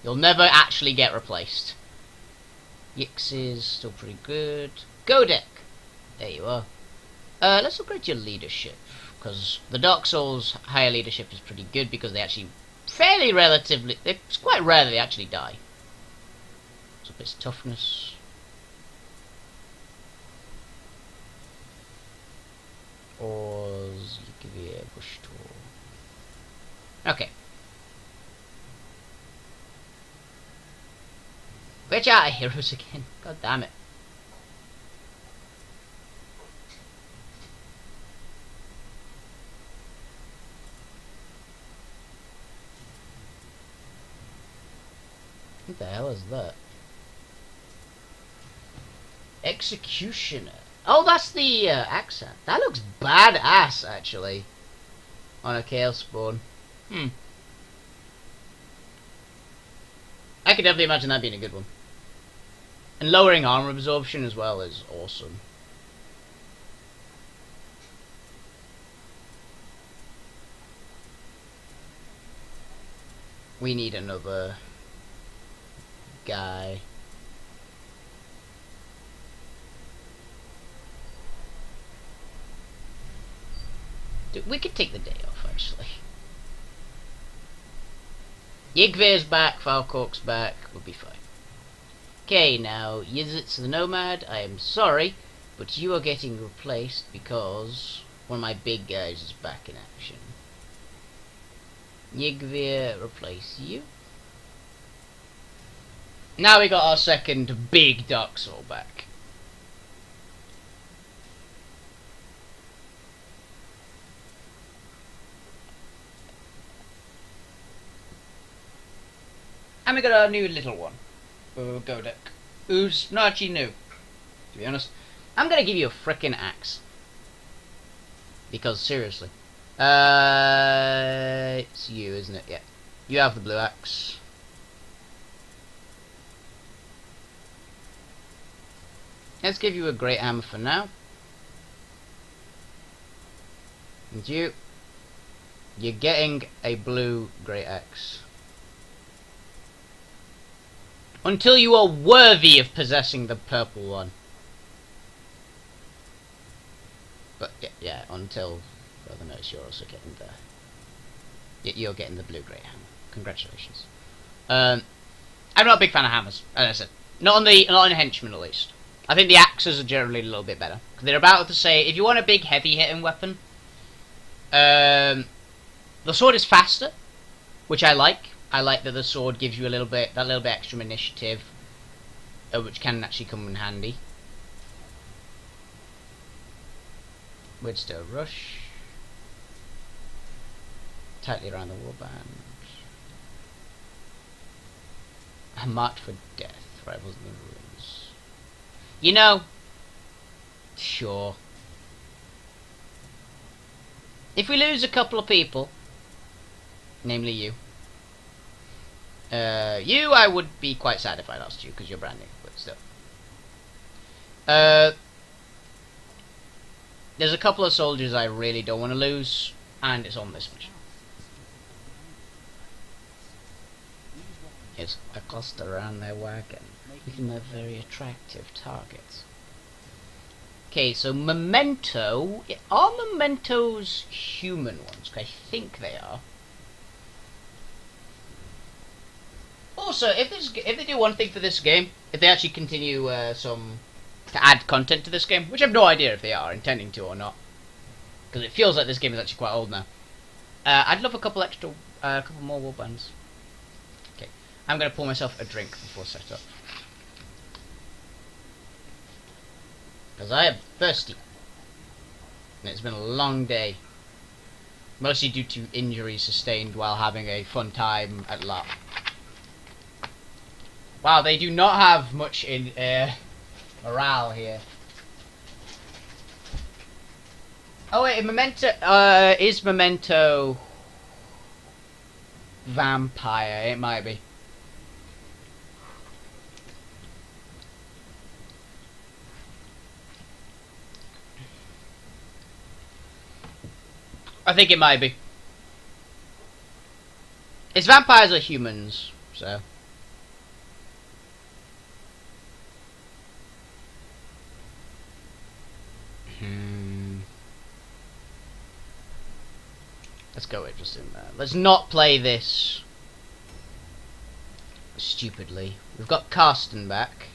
You'll never actually get replaced. Yix is still pretty good. Godek! There you are. Let's upgrade your leadership, because the Dark Souls higher leadership is pretty good because they actually fairly relatively... It's quite rare that they actually die. So it's toughness. Oz, give you a bush tool. Okay. Which are heroes again? God damn it. What the hell is that? Executioner. Oh, that's the accent. That looks badass, actually. On a Chaos Spawn. I could definitely imagine that being a good one. And lowering armor absorption as well is awesome. We need another guy. Dude, we could take the day off, actually. Yigve's back, Falcork's back, we'll be fine. Okay, now, Yizit's the Nomad, I am sorry, but you are getting replaced because one of my big guys is back in action. Yigve, replace you. Now we got our second big Dark Soul back. And we got our new little one. Godek. Who's not actually new, to be honest. I'm gonna give you a frickin' axe. Because, seriously. It's you, isn't it? Yeah. You have the blue axe. Let's give you a great hammer for now. And you're getting a blue great axe. Until you are worthy of possessing the purple one. But yeah, yeah, until further notice, you're also getting you're getting the blue-grey hammer. Congratulations. I'm not a big fan of hammers, as I said. Not in henchmen, at least. I think the axes are generally a little bit better. They're about to say, if you want a big, heavy-hitting weapon, the sword is faster, which I like. I like that the sword gives you that little bit extra initiative, which can actually come in handy. Withstow rush. Tightly around the warband. Marked for death. Rivals in the ruins. You know, sure. If we lose a couple of people, namely you, I would be quite sad if I lost you because you're brand new, but still. There's a couple of soldiers I really don't want to lose, and it's on this mission. It's a cluster around their wagon, making them very attractive targets. Okay, so memento. Are mementos human ones? I think they are. Also, if they do one thing for this game, if they actually continue to add content to this game, which I have no idea if they are intending to or not, because it feels like this game is actually quite old now. I'd love a couple more warbands. Okay, I'm gonna pour myself a drink before setup. Because I am thirsty. And it's been a long day. Mostly due to injuries sustained while having a fun time at LARP. Wow, they do not have much in morale here. Oh wait, Memento is Memento vampire? It might be. I think it might be. It's vampires or humans, so. Let's go with just in there. Let's not play this stupidly. We've got Karsten back.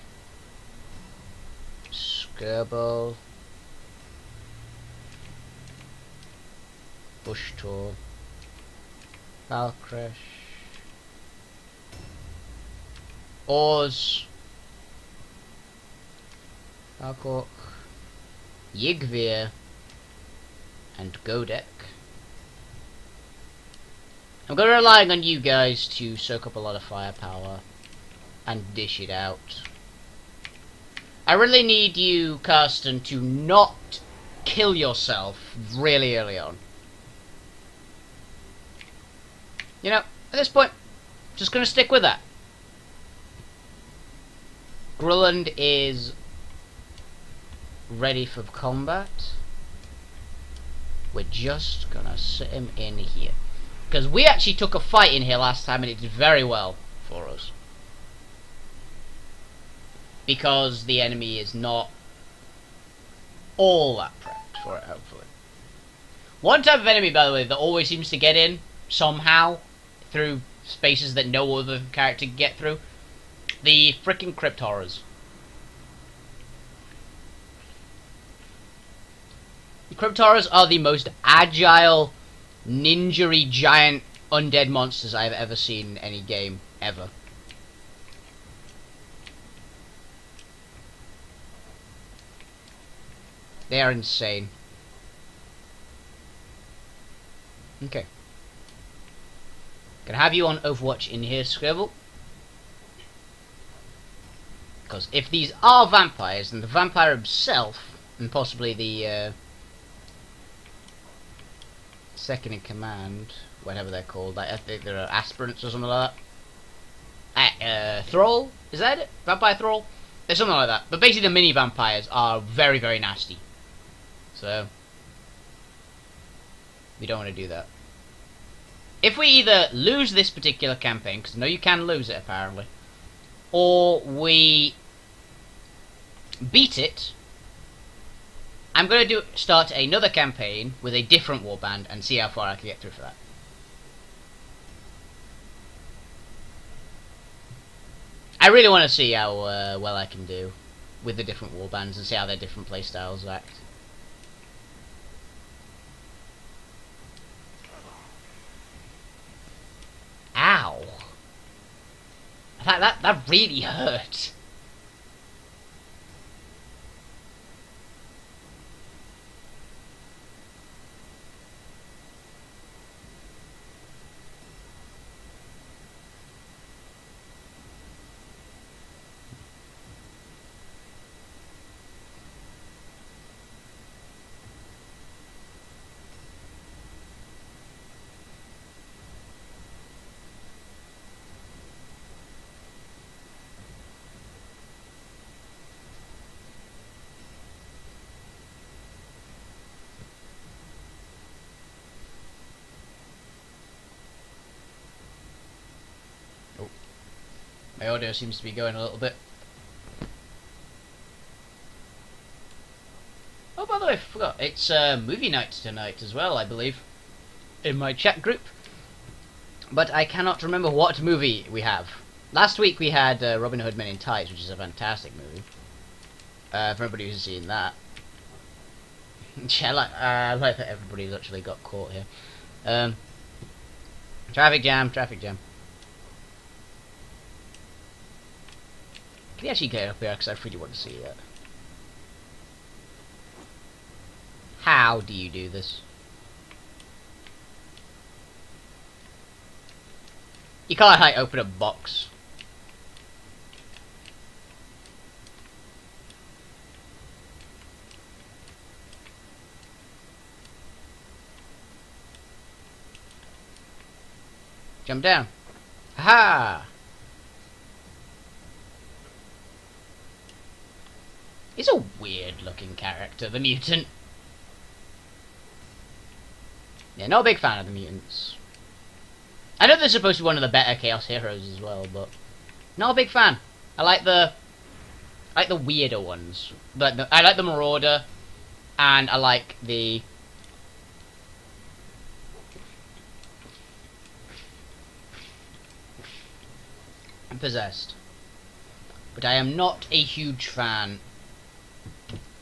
Skirble. Bush Tour. Valcresh. Oars. Valkork. Yigvir. And Godek. I'm going to rely on you guys to soak up a lot of firepower and dish it out. I really need you, Karsten, to not kill yourself really early on. You know, at this point, just going to stick with that. Grulland is ready for combat. We're just going to sit him in here. Because we actually took a fight in here last time and it did very well for us. Because the enemy is not all that prepped for it, hopefully. One type of enemy, by the way, that always seems to get in, somehow, through spaces that no other character can get through. The frickin' Crypt Horrors. The Crypt Horrors are the most agile, ninja-y giant undead monsters I've ever seen in any game, ever. They are insane. Okay. Can I have you on Overwatch in here, Scribble? Because if these are vampires, then the vampire himself, and possibly the second in command, whatever they're called, I think there are aspirants or something like that. Thrall? Is that it? Vampire Thrall? There's something like that. But basically the mini vampires are very, very nasty. So we don't want to do that. If we either lose this particular campaign, because I know you can lose it apparently, or we beat it, I'm going to start another campaign with a different warband and see how far I can get through for that. I really want to see how well I can do with the different warbands and see how their different playstyles act. Ow! That really hurt. My audio seems to be going a little bit. Oh, by the way, I forgot. It's movie night tonight as well, I believe, in my chat group. But I cannot remember what movie we have. Last week we had Robin Hood Men in Tights, which is a fantastic movie. For everybody who's seen that. Yeah, I like that everybody's actually got caught here. Traffic jam, traffic jam. Can you actually get up here? Because I really want to see that. How do you do this? You can't, like, open a box. Jump down. Ha! He's a weird looking character, the mutant. Yeah, not a big fan of the mutants. I know they're supposed to be one of the better Chaos heroes as well, but not a big fan. I like the weirder ones. But I like the Marauder, and I like the Possessed. But I am not a huge fan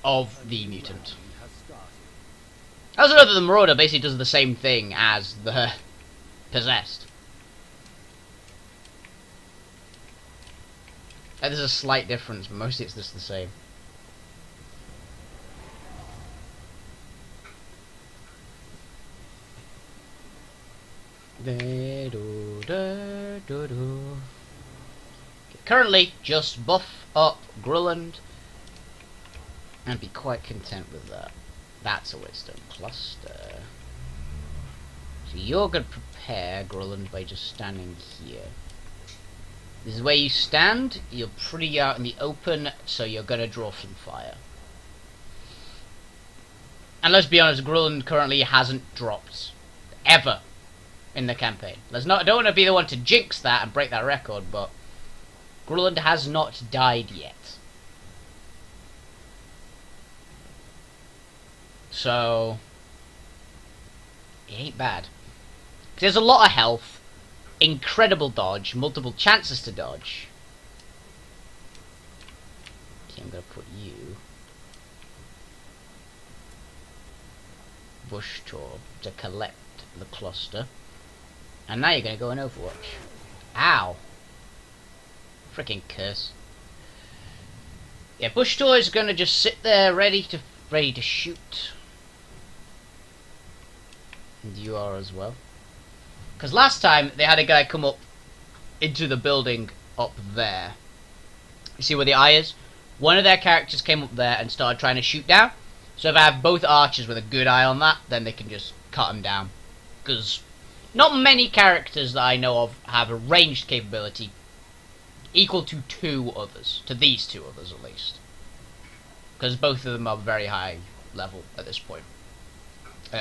of the mutant. I also know that the Marauder basically does the same thing as the Possessed. There's a slight difference, but mostly it's just the same. Currently, just buff up Grulland and be quite content with that. That's a wisdom cluster. So you're going to prepare Grulland by just standing here. This is where you stand. You're pretty out in the open, so you're going to draw from fire. And let's be honest, Grulland currently hasn't dropped ever in the campaign. I don't want to be the one to jinx that and break that record, but Grulland has not died yet. So it ain't bad. There's a lot of health, incredible dodge, multiple chances to dodge. Okay, I'm gonna put you Bush Torb to collect the cluster. And now you're gonna go in Overwatch. Ow. Freaking curse. Yeah, Bush Tor is gonna just sit there ready to shoot. And you are as well. Because last time they had a guy come up into the building up there. You see where the eye is? One of their characters came up there and started trying to shoot down. So if I have both archers with a good eye on that, then they can just cut him down. Because not many characters that I know of have a ranged capability equal to two others. To these two others, at least. Because both of them are very high level at this point.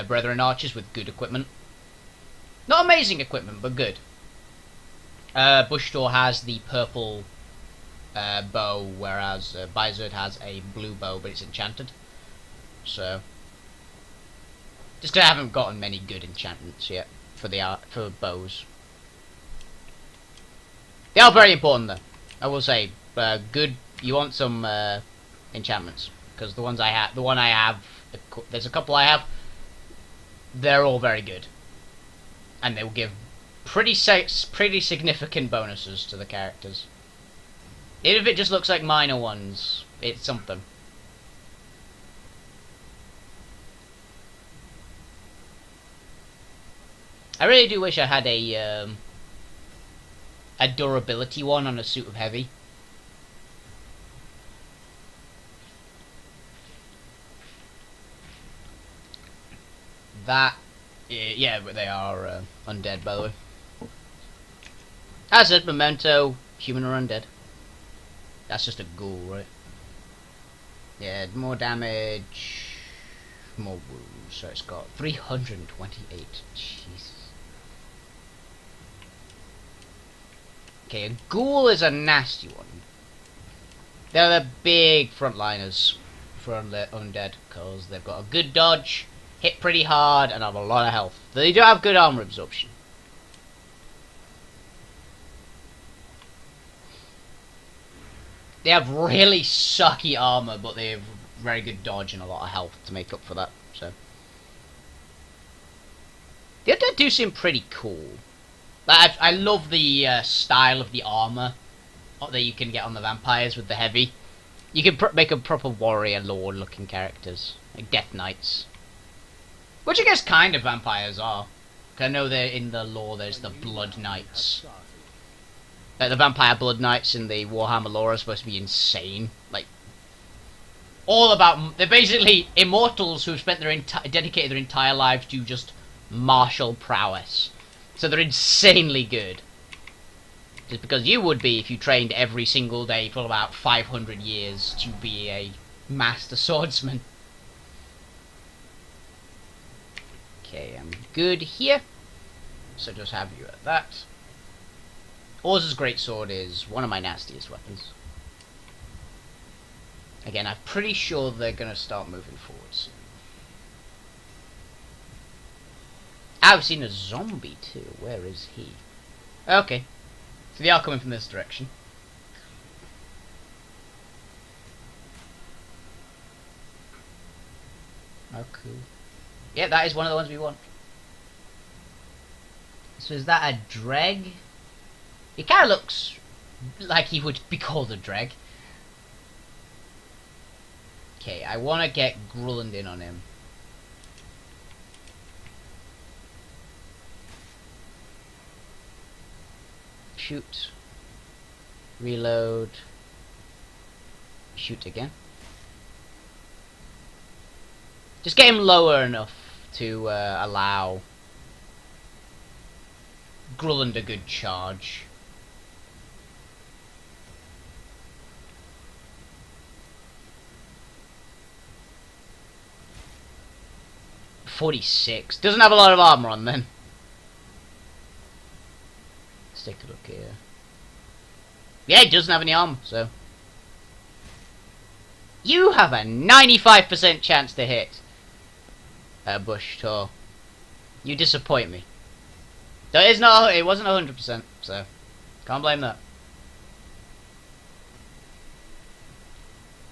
Brethren archers with good equipment. Not amazing equipment, but good. Bush Tor has the purple bow, whereas Bizard has a blue bow, but it's enchanted. so just 'cause I haven't gotten many good enchantments yet for the for bows. They are very important though. I will say, good. You want some enchantments, because the ones I have, there's a couple I have. They're all very good, and they will give pretty significant bonuses to the characters. Even if it just looks like minor ones, it's something. I really do wish I had a durability one on a suit of heavy. That, yeah, but they are undead, by the way. As I said, Memento, human or undead. That's just a ghoul, right? Yeah, more damage, more wounds. So it's got 328. Jesus. Okay, a ghoul is a nasty one. They're the big frontliners for undead, because they've got a good dodge, hit pretty hard, and have a lot of health. They do have good armor absorption. They have really sucky armor, but they have very good dodge and a lot of health to make up for that. So the undead do seem pretty cool. I love the style of the armor that you can get on the vampires with the heavy. You can make a proper warrior lord looking characters, like Death Knights. Which I guess kind of vampires are. 'Cause I know they're in the lore, there's the Blood Knights. Like the vampire Blood Knights in the Warhammer lore are supposed to be insane. Like, all about... They're basically immortals who've spent dedicated their entire lives to just martial prowess. So they're insanely good. Just because you would be if you trained every single day for about 500 years to be a master swordsman. Okay, I'm good here. So just have you at that. Orz's greatsword is one of my nastiest weapons. Again, I'm pretty sure they're going to start moving forward soon. I've seen a zombie too. Where is he? Okay. So they are coming from this direction. Oh, cool. Yeah, that is one of the ones we want. So is that a dreg? He kind of looks like he would be called a dreg. Okay, I want to get Grulland in on him. Shoot. Reload. Shoot again. Just get him lower enough to allow Grulland a good charge. .46. Doesn't have a lot of armor on then. Let's take a look here. Yeah, it doesn't have any armor, so. You have a 95% chance to hit Bush Tor. You disappoint me. So it wasn't 100%, so can't blame that.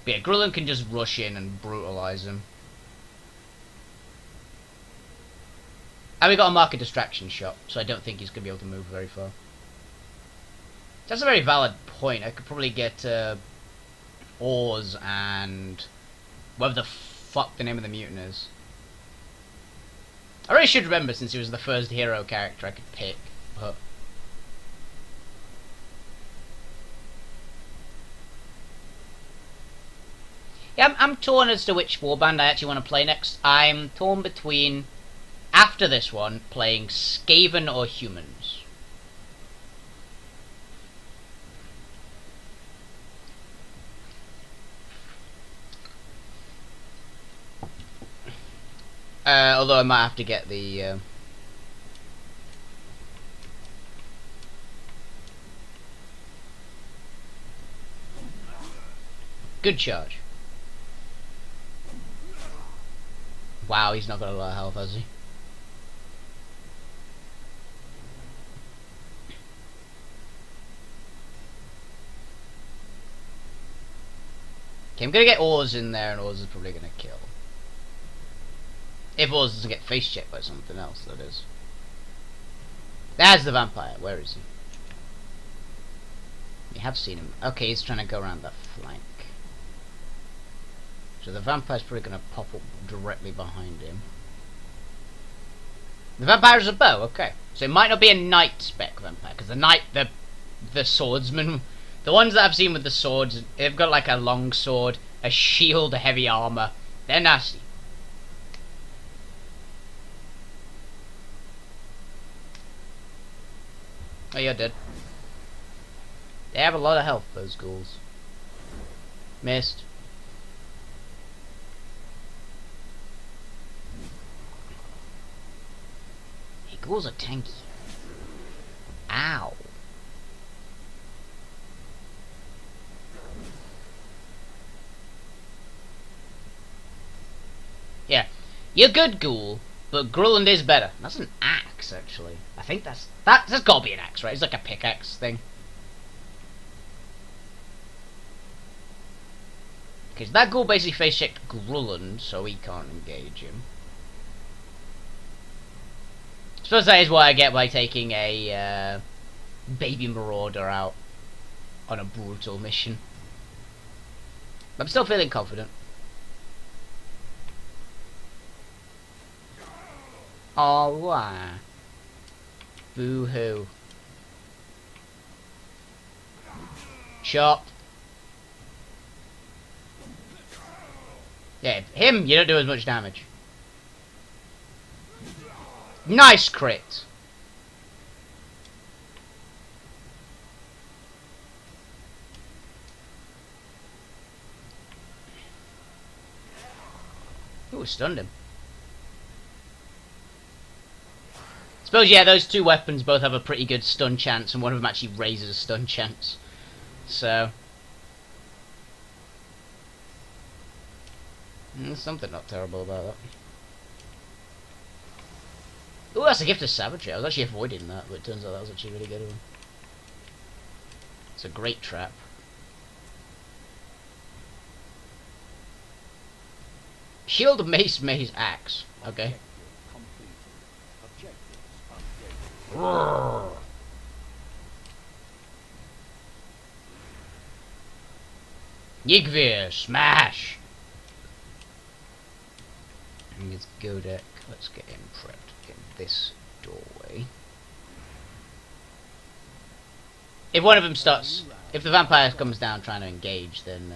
But yeah, Grulland can just rush in and brutalize him. And we got a market distraction shot, so I don't think he's going to be able to move very far. That's a very valid point. I could probably get Orz and whatever the fuck the name of the mutant is. I really should remember since he was the first hero character I could pick. But yeah, I'm torn as to which warband I actually want to play next. I'm torn between, after this one, playing Skaven or Humans. Although I might have to get the good charge. Wow, he's not got a lot of health, has he? Okay, I'm gonna get Oars in there, and Oars is probably gonna kill. If Oars doesn't get face checked by something else, that is. There's the vampire. Where is he? We have seen him. Okay, he's trying to go around that flank. So the vampire's probably gonna pop up directly behind him. The vampire is a bow. Okay, so it might not be a knight spec vampire, because the knight, the swordsman, the ones that I've seen with the swords, they've got like a long sword, a shield, a heavy armor. They're nasty. Oh, you're dead. They have a lot of health, those ghouls. Missed. Hey, ghouls are tanky. Ow. Yeah, you're good, ghoul, but Grulland is better. That's an axe, actually. I think that's got to be an axe, right? It's like a pickaxe thing. Because that ghoul basically face checked Grulland, so he can't engage him. I suppose that is what I get by taking a baby marauder out on a brutal mission. But I'm still feeling confident. Oh, wow. Boo-hoo. Chop. Yeah, him, you don't do as much damage. Nice crit. Ooh, stunned him. Suppose, yeah, those two weapons both have a pretty good stun chance, and one of them actually raises a stun chance. So... there's something not terrible about that. Ooh, that's a gift of savagery. I was actually avoiding that, but it turns out that was actually really good of him. It's a great trap. Shield, mace, axe. Okay. Roar. Yigvir, smash! And it's Godek. Let's get him prepped in this doorway. If one of them starts, if the vampire comes down trying to engage, then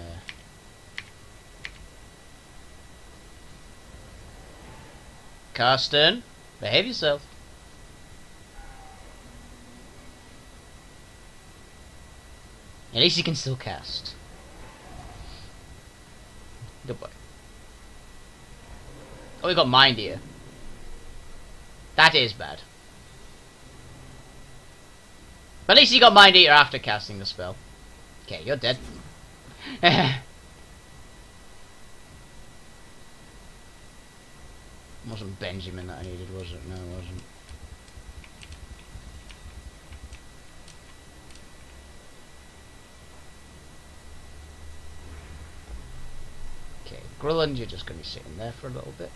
Karsten, behave yourself. At least you can still cast. Good boy. Oh, we got Mind Eater. That is bad. But at least you got Mind Eater after casting the spell. Okay, you're dead. Wasn't Benjamin that I needed, was it? No, it wasn't. Okay, Grulland, you're just going to be sitting there for a little bit.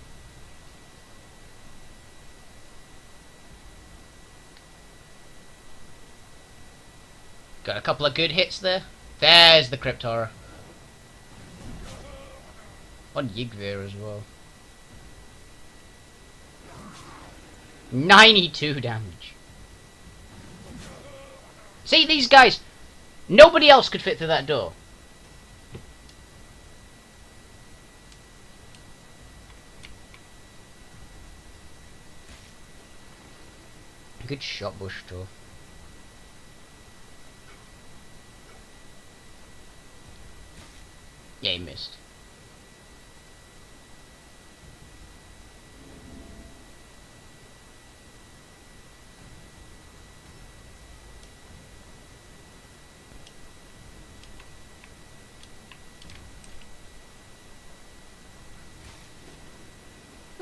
Got a couple of good hits there. There's the Crypt Horror. On Yigvir as well. 92 damage. See, these guys, nobody else could fit through that door. Good shot, Bush Tour. Yeah, he missed.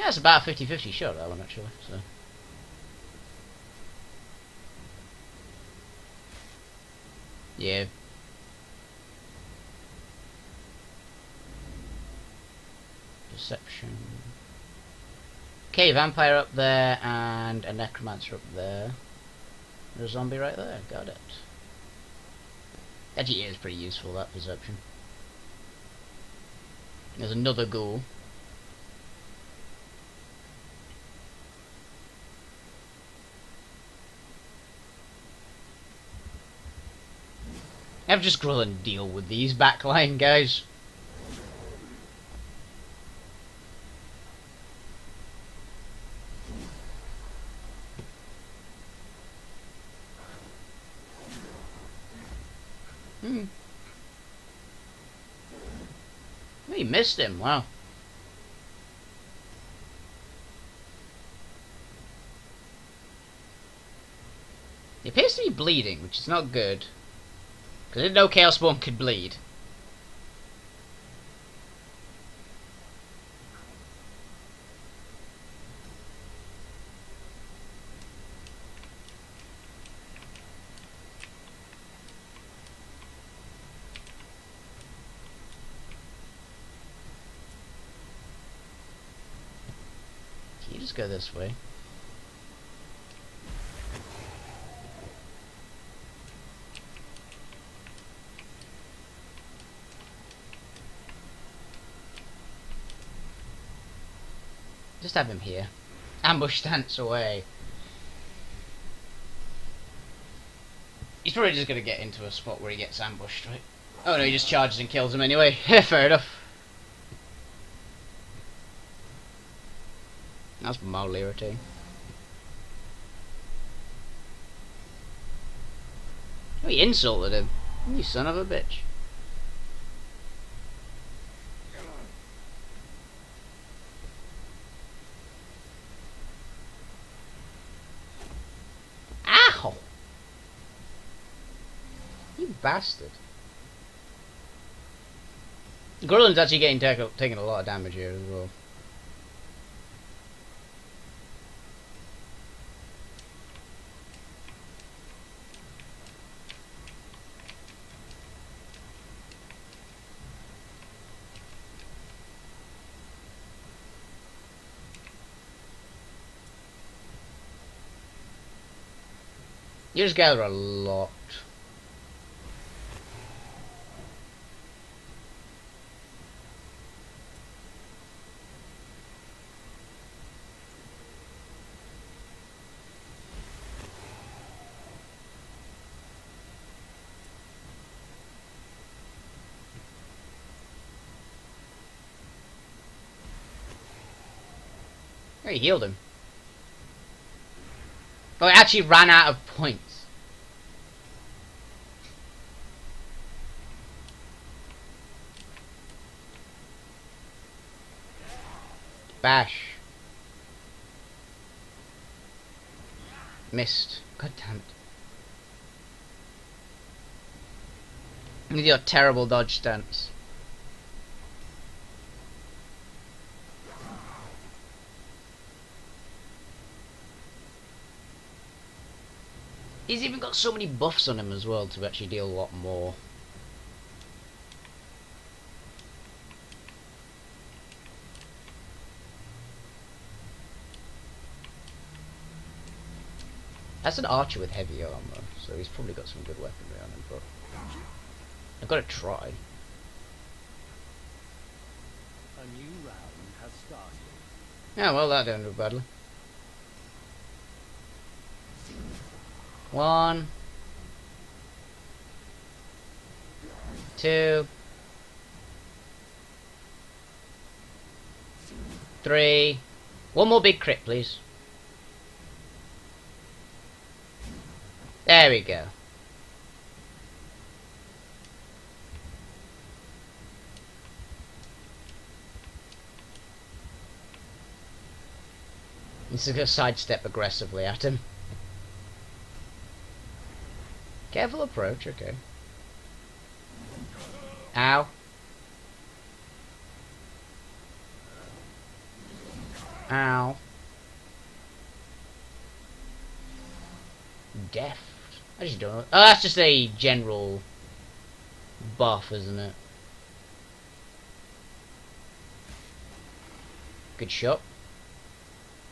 Yeah, it's about a 50-50 shot, that one, actually. So. Yeah. Perception. Okay, vampire up there and a necromancer up there. There's a zombie right there. Got it. Actually, it is pretty useful, that perception. There's another ghoul. I've just grown and deal with these backline guys. Oh, you missed him, wow. He appears to be bleeding, which is not good. Because I didn't know Chaos Spawn could bleed. Can you just go this way? Just have him here. Ambush stance away. He's probably just gonna get into a spot where he gets ambushed, right? Oh no, he just charges and kills him anyway. Fair enough. That's mildly irritating. Oh, he insulted him. You son of a bitch. Ow! You bastard. Gorlin's actually getting taking a lot of damage here as well. You just gather a lot. Oh, he healed him. Oh, it actually ran out of points. Bash. Missed. God damn it. With your terrible dodge stance. He's even got so many buffs on him as well to actually deal a lot more. That's an archer with heavy armor, so he's probably got some good weaponry on him, but I've got to try. A new round has started. Yeah, well, that didn't do badly. 1, 2, 3. One more big crit, please. There we go. He's going to sidestep aggressively at him. Careful approach, okay. Ow. Ow. Deft. I just don't know. Oh, that's just a general buff, isn't it? Good shot.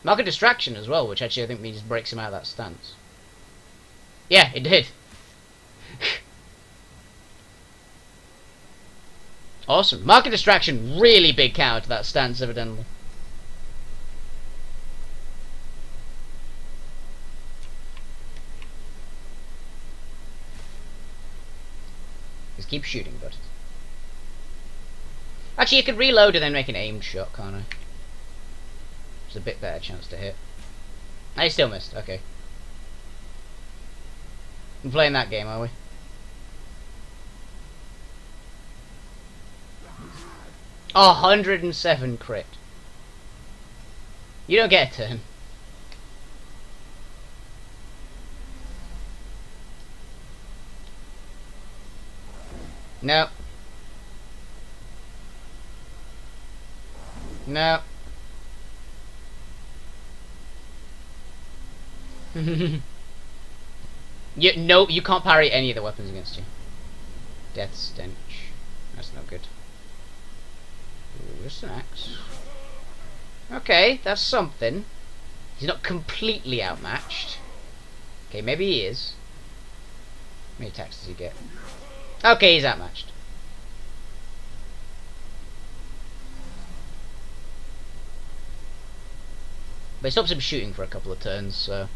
Mark a distraction as well, which actually I think means breaks him out of that stance. Yeah, it did. Awesome. Mark a distraction, really big counter to that stance, evidently. Just keep shooting, but actually, you could reload and then make an aimed shot, can't I? It's a bit better chance to hit. I still missed. Okay. We're playing that game, are we? Oh, 107 crit. You don't get a turn. No. No. No, you can't parry any of the weapons against you. Death stench. That's no good. Ooh, just an axe. Okay, that's something. He's not completely outmatched. Okay, maybe he is. How many attacks does he get? Okay, he's outmatched. But it stops him shooting for a couple of turns, so...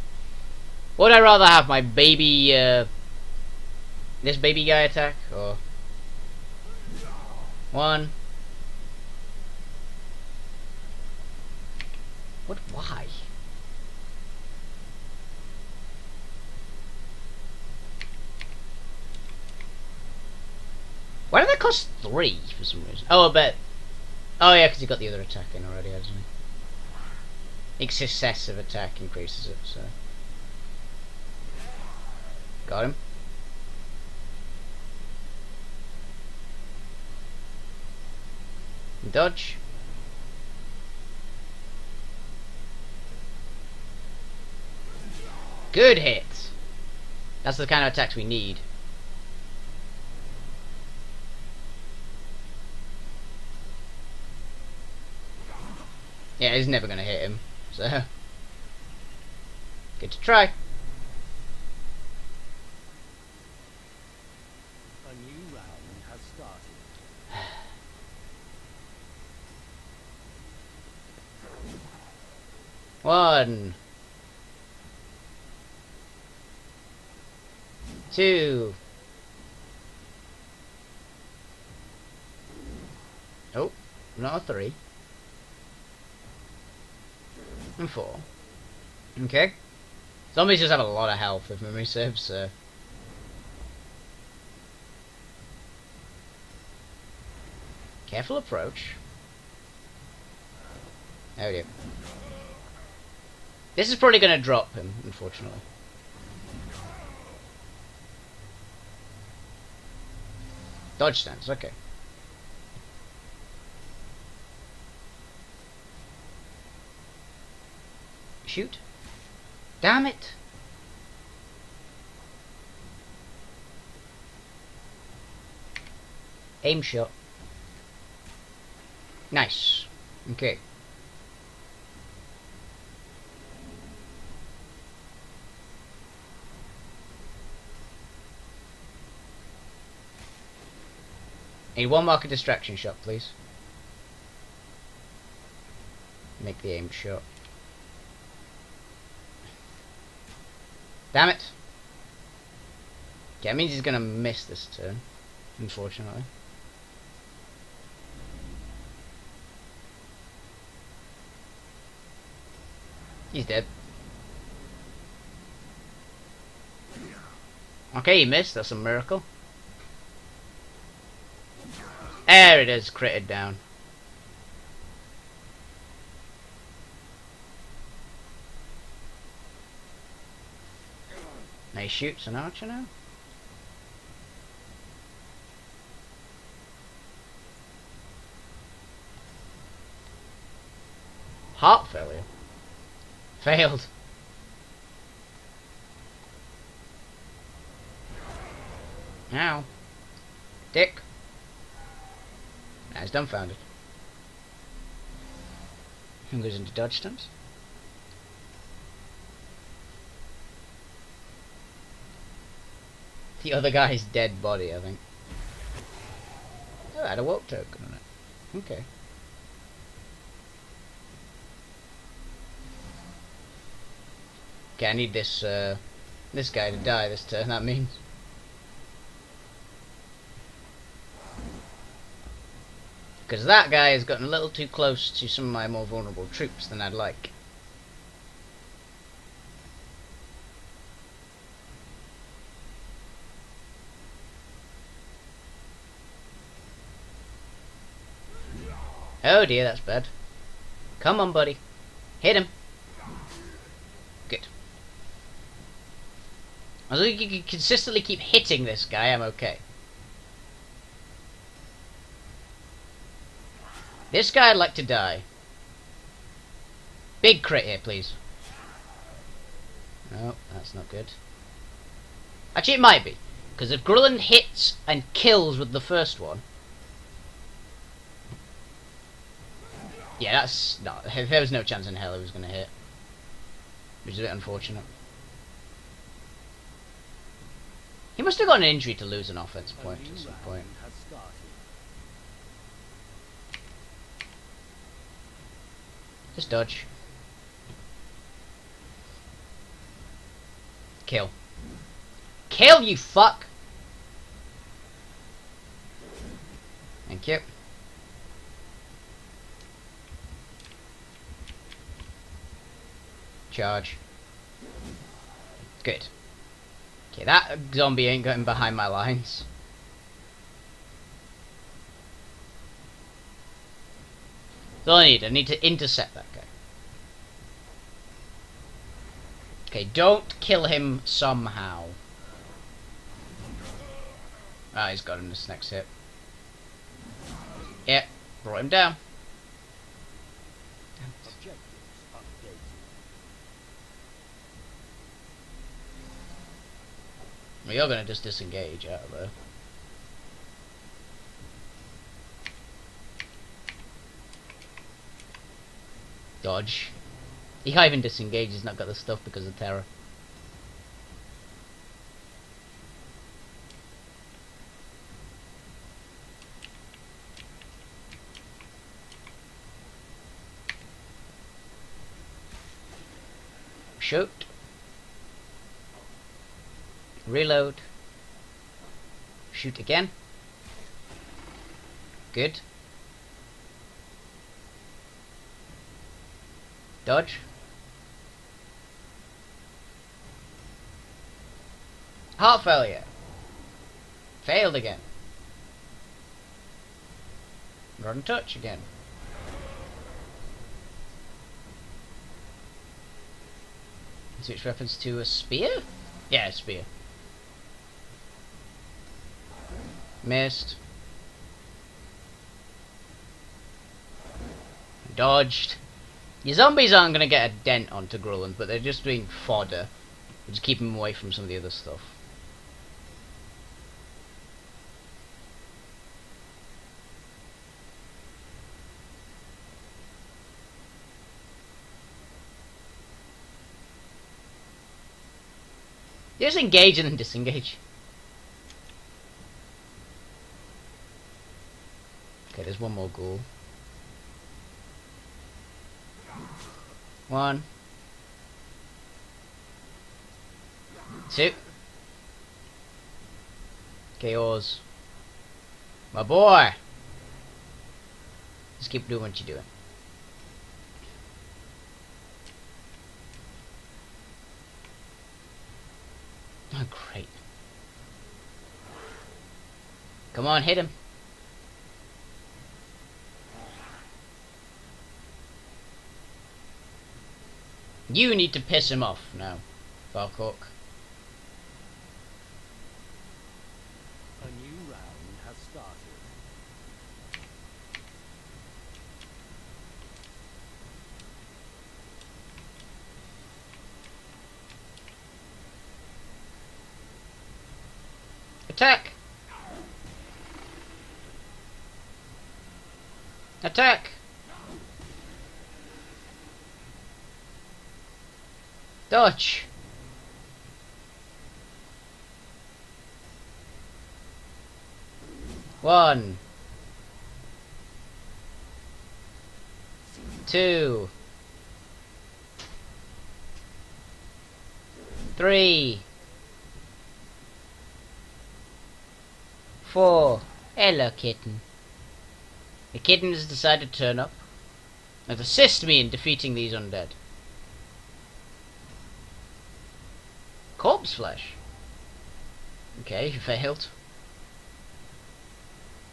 Would I rather have my baby, this baby guy attack, or... One. What? Why? Why did that cost 3 for some reason? Oh, I bet. Oh yeah, because he got the other attack in already, hasn't he? Successive attack increases it, so... Got him. Dodge. Good hit. That's the kind of attacks we need. Yeah, he's never gonna hit him, so... Good to try. A new round has started. 1, 2. Oh, not a 3. And 4. Okay. Zombies just have a lot of health if memory serves, so... Careful approach. Oh dear. This is probably going to drop him, unfortunately. Dodge stance, okay. Shoot. Damn it! Aim shot. Nice. Okay. Need one marker distraction shot, please. Make the aim shot. Damn it! Okay, that means he's gonna miss this turn, unfortunately. He's dead. Okay, he missed. That's a miracle. There it is, critted down. Now he shoots an archer now. Heart failure. Failed. Ow. Dick. Now he's dumbfounded. And goes into dodge stunts. The other guy's dead body, I think. Oh, I had a walk token on it. Okay. Okay, I need this this guy to die this turn, that means. Because that guy has gotten a little too close to some of my more vulnerable troops than I'd like. Oh dear, that's bad. Come on, buddy. Hit him. Good. As long as you can consistently keep hitting this guy, I'm okay. This guy I'd like to die. Big crit here, please. No, that's not good. Actually, it might be. Because if Grulland hits and kills with the first one... Yeah, that's... No, there was no chance in hell he was going to hit. Which is a bit unfortunate. He must have got an injury to lose an offense point at some point. Just dodge. Kill. Kill, you fuck! Thank you. Charge. Good. Okay, that zombie ain't getting behind my lines. That's all I need. I need to intercept that guy. Okay, don't kill him somehow. Ah, he's got him this next hit. Yep, brought him down. Well, you're gonna just disengage out of there. Dodge. He can't even disengage, he's not got the stuff because of terror. Shoot. Reload. Shoot again. Good. Dodge. Heart failure. Failed again. Run touch again. Switch weapons to a spear? Yeah, a spear. Missed. Dodged. Your zombies aren't going to get a dent onto Grulland, but they're just doing fodder. Just keep them away from some of the other stuff. Just engage and then disengage. Okay, there's one more ghoul. One. Two. Chaos. My boy! Just keep doing what you're doing. Oh, great. Come on, hit him. You need to piss him off now, Falkhawk. A new round has started. Attack! Attack! Dodge! One. 2. 3. 4. Hello, kitten. The kitten has decided to turn up and assist me in defeating these undead. Corpse flesh. Okay, you failed.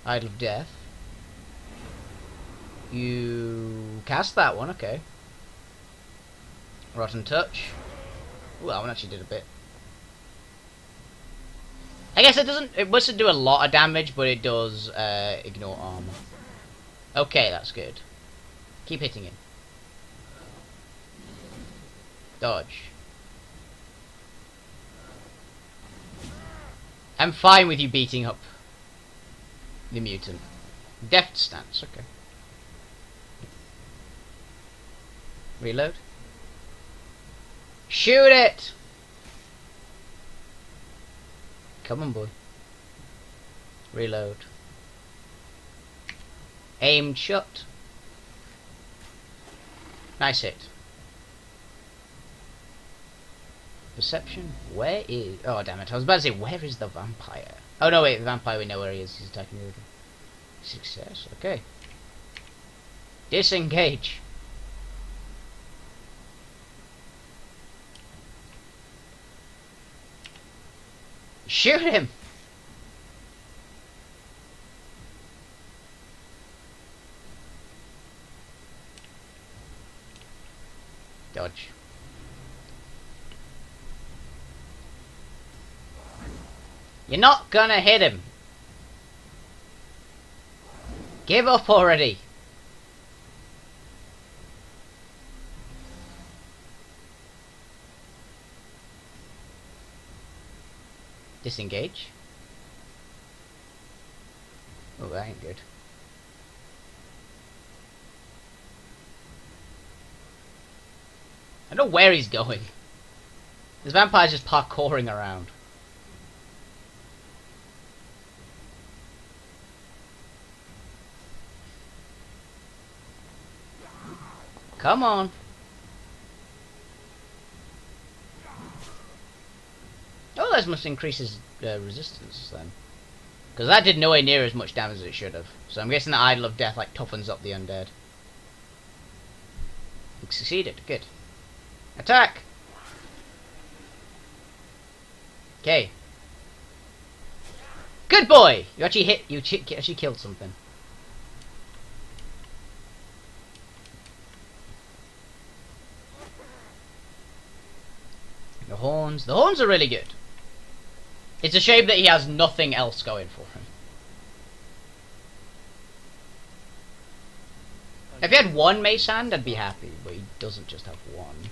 Idol of Death. You cast that one, okay. Rotten Touch. Ooh, that one actually did a bit. I guess it mustn't do a lot of damage, but it does ignore armor. Okay, that's good. Keep hitting him. Dodge. I'm fine with you beating up the mutant. Deft stance, okay. Reload. Shoot it! Come on, boy. Reload. Aimed shot. Nice hit. Perception? Where is... Oh, damn it. I was about to say, where is the vampire? Oh, no, wait. The vampire, we know where he is. He's attacking the other. Success. Okay. Disengage. Shoot him! Dodge. You're not gonna hit him. Give up already. Disengage. Oh, that ain't good. I don't know where he's going. This vampire's just parkouring around. Come on. Oh, that must increase his resistance then. Because that did nowhere near as much damage as it should have. So I'm guessing the Idol of Death like toughens up the undead. It succeeded. Good. Attack! Okay. Good boy! You actually hit... You actually killed something. The horns. The horns are really good. It's a shame that he has nothing else going for him. If he had one mace hand, I'd be happy, but he doesn't just have one.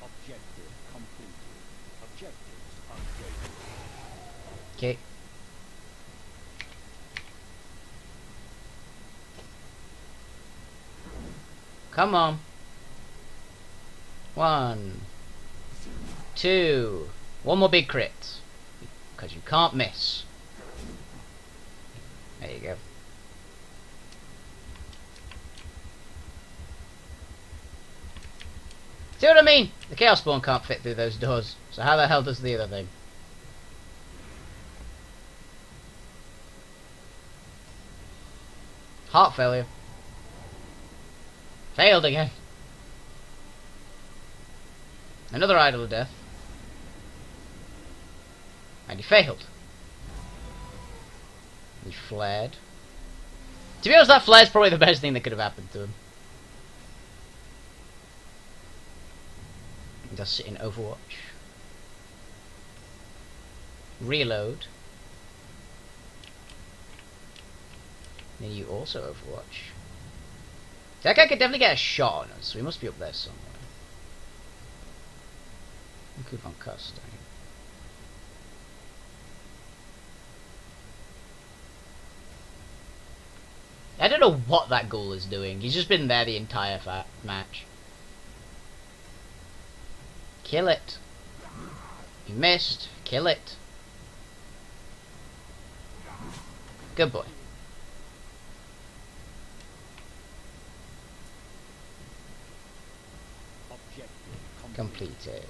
Objective completed. Objectives updated. Okay. Come on. 1, 2. One more big crit. Because you can't miss. There you go. See what I mean? The Chaos Spawn can't fit through those doors. So how the hell does the other thing? Heart failure. Failed again. Another Idol of Death. And he failed. He flared. To be honest, that flare's probably the best thing that could have happened to him. He does sit in Overwatch. Reload. Then you also Overwatch. That guy could definitely get a shot on us, so he must be up there somewhere. We'll keep on casting. I don't know what that ghoul is doing. He's just been there the entire match. Kill it. You missed. Kill it. Good boy. Objective Completed.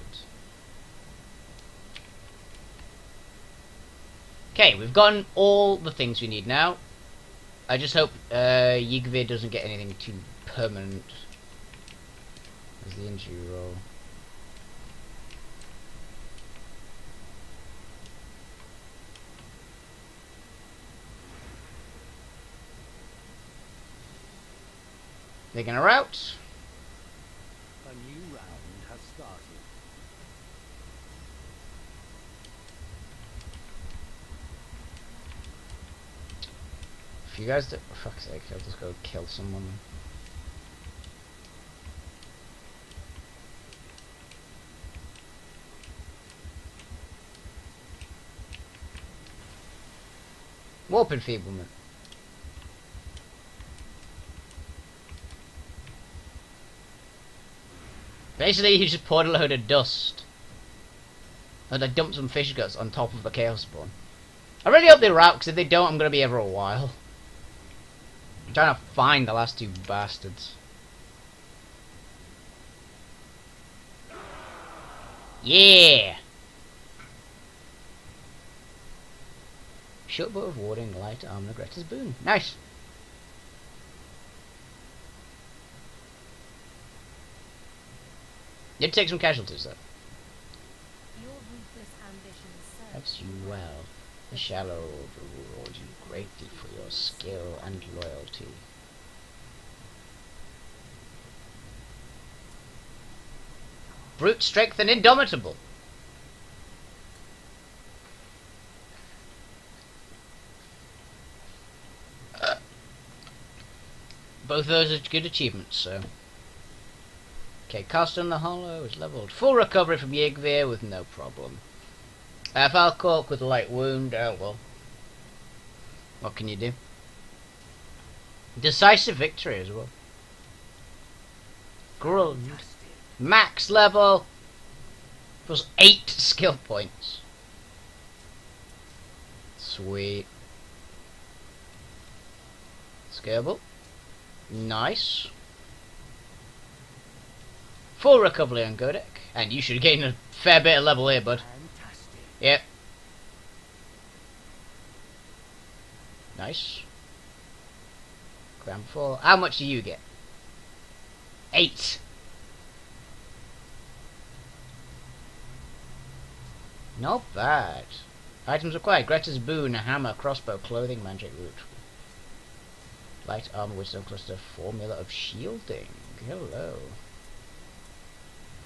Okay, we've gotten all the things we need now. I just hope Yigve doesn't get anything too permanent. There's the injury roll. They're gonna rout. A new round has started. If you guys do, for fuck's sake, I'll just go kill someone. Warp enfeeblement. Basically, he just poured a load of dust. And I dumped some fish guts on top of the chaos spawn. I really hope they rout, because if they don't, I'm going to be here for a while. I'm trying to find the last two bastards. Yeah! Short bow of warding, light armor, Greta's boon. Nice! Did take some casualties though. Your ruthless ambitions serve That's you well. The shallow will reward you greatly for your skill and loyalty. Brute strength and indomitable. Both of those are good achievements, so. Okay, cast on the hollow is leveled. Full recovery from Yigve with no problem. Falcork with a light wound, oh well. What can you do? Decisive victory as well. Grund. Max level. Plus 8 skill points. Sweet. Scalable. Nice. Full recovery on Godek. And you should gain a fair bit of level here, bud. Fantastic. Yep. Nice. Grand fall. How much do you get? 8. Not bad. Items required. Greta's boon, a hammer, crossbow, clothing, magic root. Light armor, wisdom cluster, formula of shielding. Hello.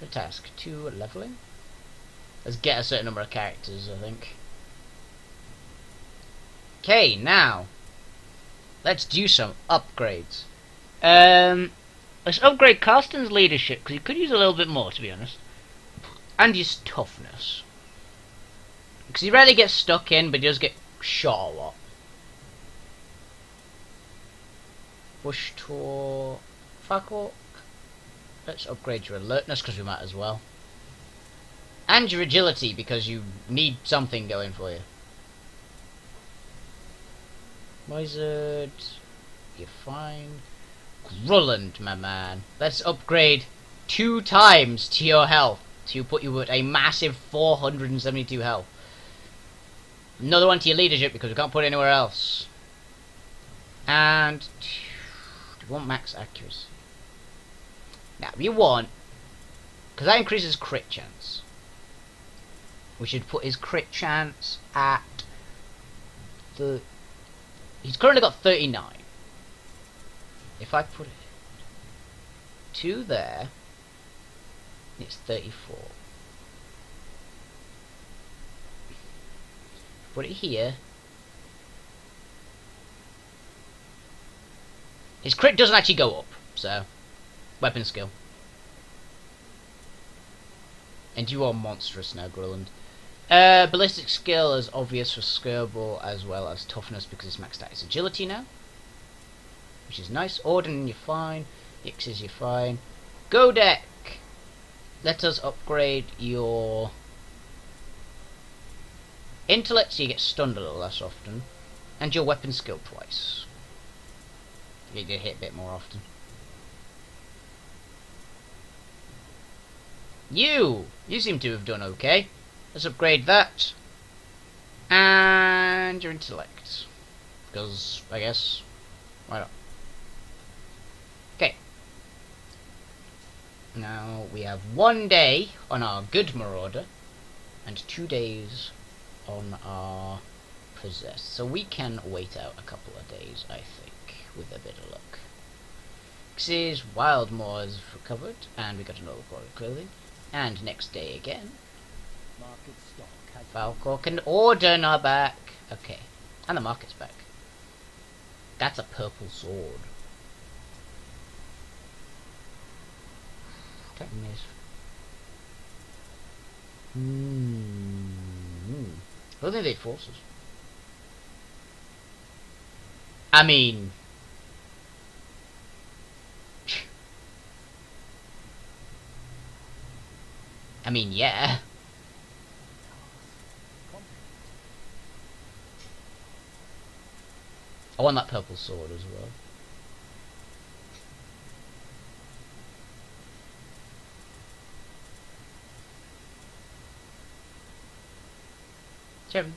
The task 2 leveling. Let's get a certain number of characters, I think. Okay, now let's do some upgrades. Let's upgrade Carsten's leadership because he could use a little bit more, to be honest, and his toughness because he rarely gets stuck in, but he does get shot a lot. Bush tour, Falcork. Let's upgrade your alertness because we might as well. And your agility because you need something going for you. Wizard, you're fine. Grulland, my man. Let's upgrade 2 times to your health to put you at a massive 472 health. Another one to your leadership because we can't put it anywhere else. And do you want max accuracy? Now, you want, because that increases crit chance. We should put his crit chance at the. He's currently got 39. If I put it 2 there, it's 34. Put it here. His crit doesn't actually go up, so weapon skill. And you are monstrous now, Grulland. Ballistic skill is obvious for Skirble, as well as toughness because it's maxed out its agility now. Which is nice. Orden, you're fine. Yixes, you're fine. Godek! Let us upgrade your intellect so you get stunned a little less often. And your weapon skill twice. You get hit a bit more often. You seem to have done okay. Let's upgrade that. And your intellect. Because, I guess, why not? Okay. Now, we have 1 day on our good Marauder. And 2 days on our Possessed. So we can wait out a couple of days, I think, with a bit of luck. X's Wildmoor has recovered. And we got another quarter of clothing. And next day again. Market stock has Falcork and Orden are back. Okay. And the market's back. That's a purple sword. Don't miss. I don't think they forces. I mean, yeah. I want that purple sword as well. Seven.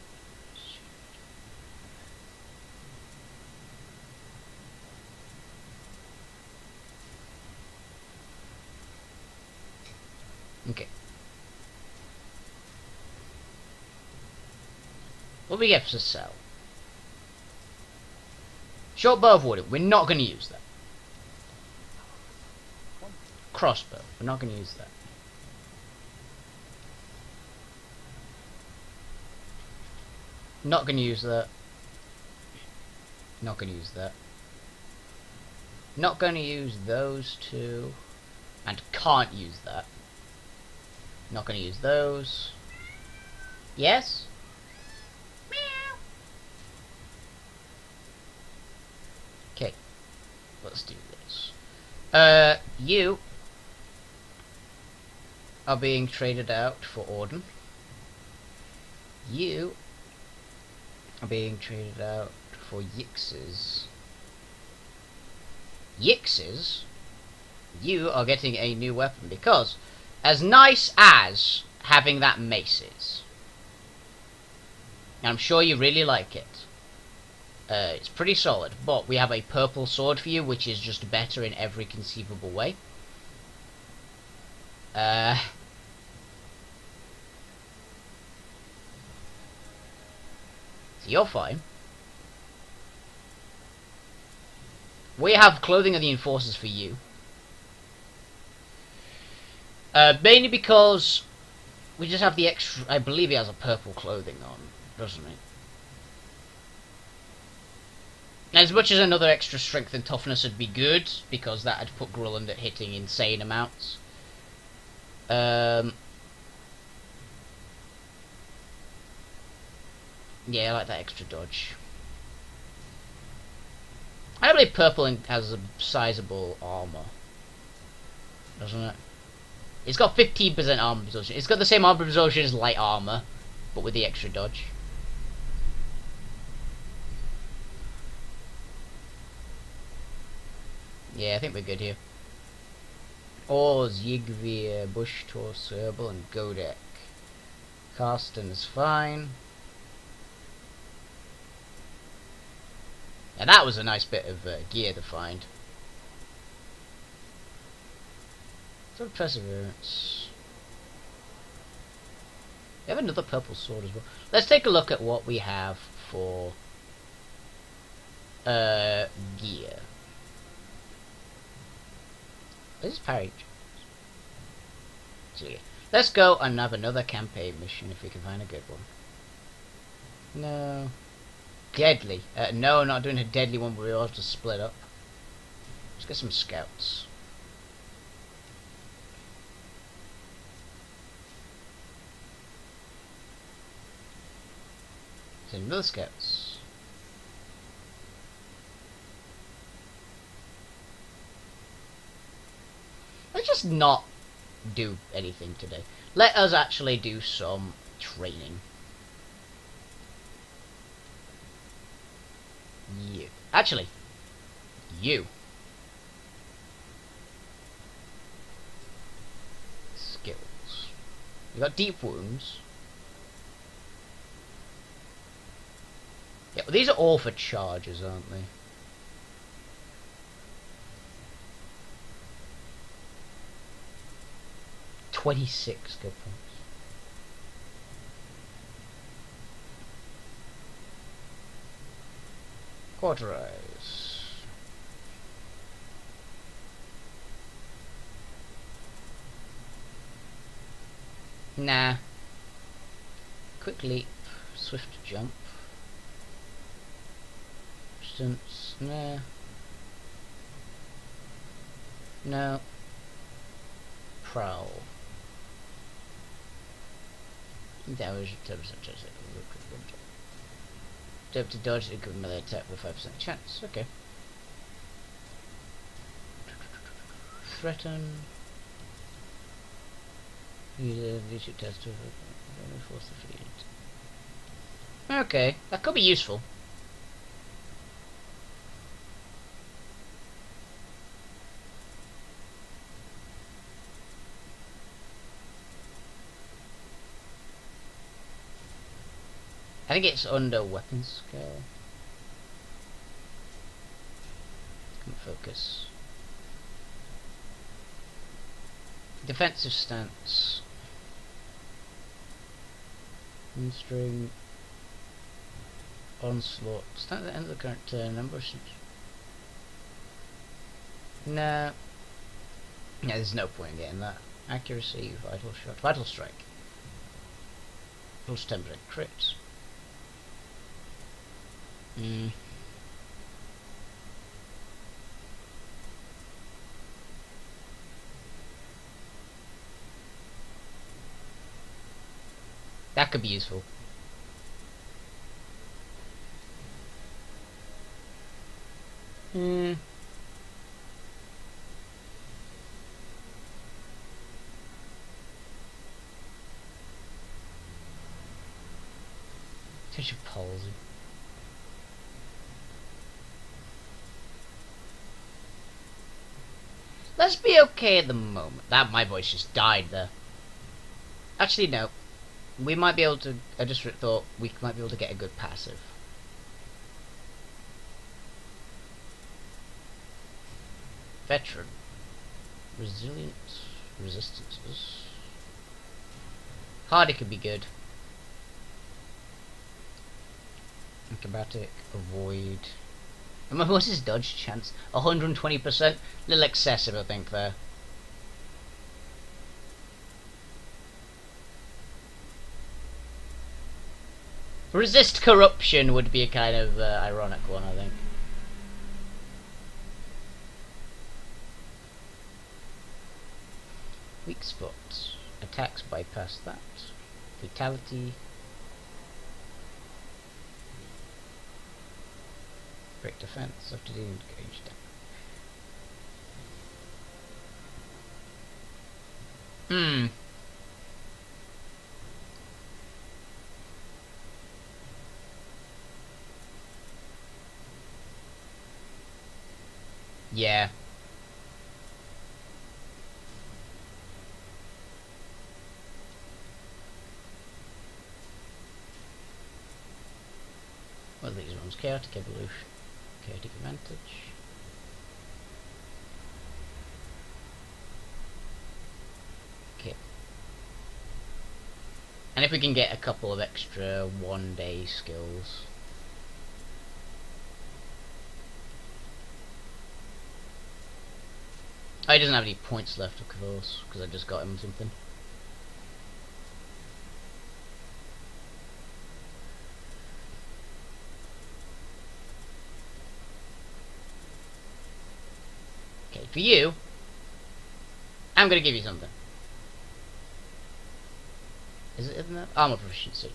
Okay. What do we get for sell? Short bow of wood. We're not going to use that. Crossbow. We're not going to use that. Not going to use that. Not going to use that. Not going to use those two. And can't use that. Not going to use those. Yes? Meow. Okay. Let's do this. You are being traded out for Orden. You are being traded out for Yixes. Yixes? You are getting a new weapon because, as nice as having that mace is, and I'm sure you really like it, it's pretty solid, but we have a purple sword for you, which is just better in every conceivable way. So you're fine. We have clothing of the enforcers for you. Mainly because we just have the extra. I believe he has a purple clothing on, doesn't he? As much as another extra strength and toughness would be good, because that would put Grulland at hitting insane amounts. Yeah, I like that extra dodge. I believe purple has a sizable armor, doesn't it? It's got 15% armor absorption. It's got the same armor absorption as light armor, but with the extra dodge. Yeah, I think we're good here. Oz, Yigvir, Bushtor, Serbal, and Godek. Karsten's fine. Now that was a nice bit of gear to find. Sort of perseverance. We have another purple sword as well. Let's take a look at what we have for gear. This is parry. So yeah. Let's go and have another campaign mission if we can find a good one. No. Deadly. No, not doing a deadly one, but we all have to split up. Let's get some scouts. Send another scouts. Let's just not do anything today. Let us actually do some training. Actually, you. Skills. You got deep wounds. Yeah, well, these are all for charges, aren't they? $26 skill points. Cauterize. Nah. Quick leap. Swift jump. Distance. Nah. No. Prowl. Damage attempts such as attempt to dodge and give melee attack with 5% chance. Okay. Threaten. Use a shoot test to force the field. Okay, that could be useful. I think it's under weapon skill. Can focus. Defensive stance. String. Onslaught. Start at the end of the current turn. Ambush. No. Yeah, there's no point in getting that. Accuracy, vital shot, vital strike. Plus 10% crits. That could be useful. Such a palsy. Let's be okay at the moment. That my voice just died there. Actually, no. We might be able to. I just thought we might be able to get a good passive. Veteran. Resilient. Resistances. Hardy could be good. Acrobatic. Avoid. What's his dodge chance? 120%? A little excessive, I think, there. Resist corruption would be a kind of ironic one, I think. Weak spots. Attacks bypass that. Fatality. Break defense after the engaged. Yeah. What are these ones? Chaotic evolution. Chaotic advantage. Okay. And if we can get a couple of extra one-day skills. Oh, he doesn't have any points left, of course, because I just got him something. Okay, for you, I'm going to give you something. Is it in that? Armor proficiency.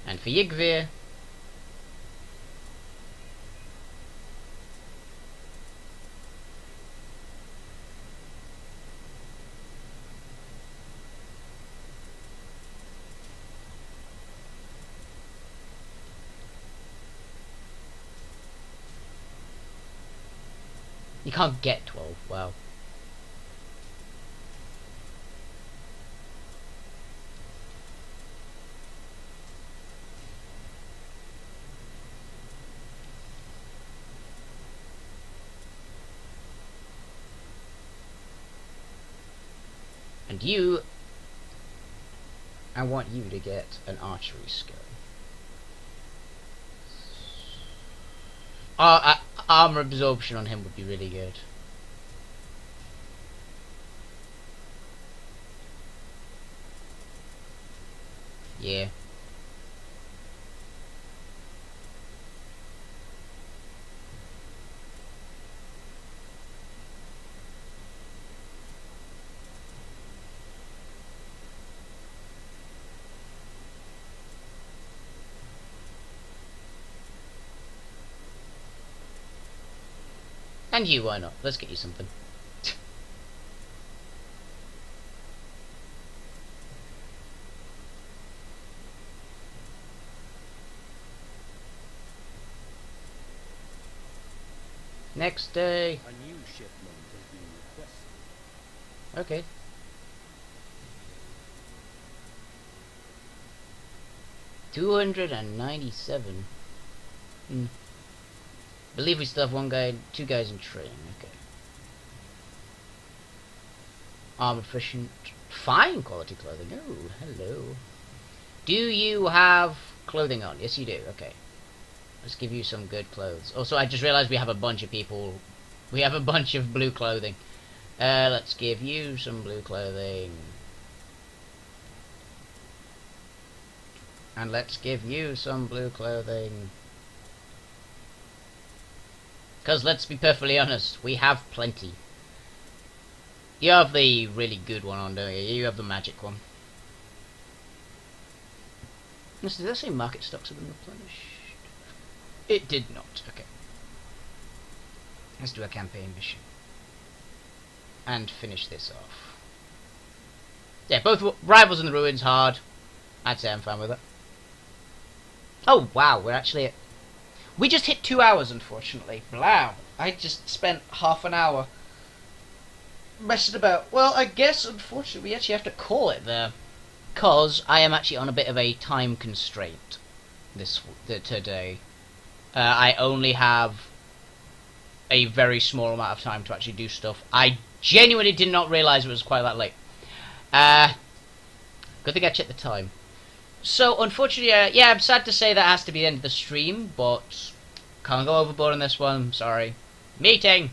And for Yggvir, you can't get 12. Wow. And you, I want you to get an archery skill. Armor absorption on him would be really good. Yeah. And you, why not? Let's get you something. Next day. A new shipment has been requested. Okay. $297. Believe we still have two guys in training. Okay. Armor proficient. Fine quality clothing. Oh, hello. Do you have clothing on? Yes, you do. Okay. Let's give you some good clothes. Also, I just realized we have a bunch of people. We have a bunch of blue clothing. Let's give you some blue clothing. And let's give you some blue clothing. Because let's be perfectly honest, we have plenty. You have the really good one on, don't you? You have the magic one. Did that say market stocks have been replenished? It did not. Okay. Let's do a campaign mission. And finish this off. Yeah, both Rivals in the Ruins hard. I'd say I'm fine with it. Oh, wow, we're actually at... We just hit 2 hours, unfortunately. Wow. I just spent half an hour messing about. Well, I guess, unfortunately, we actually have to call it there. Because I am actually on a bit of a time constraint today. I only have a very small amount of time to actually do stuff. I genuinely did not realise it was quite that late. Good thing I checked the time. So, unfortunately, yeah, I'm sad to say that has to be the end of the stream, but can't go overboard on this one, sorry. Meeting!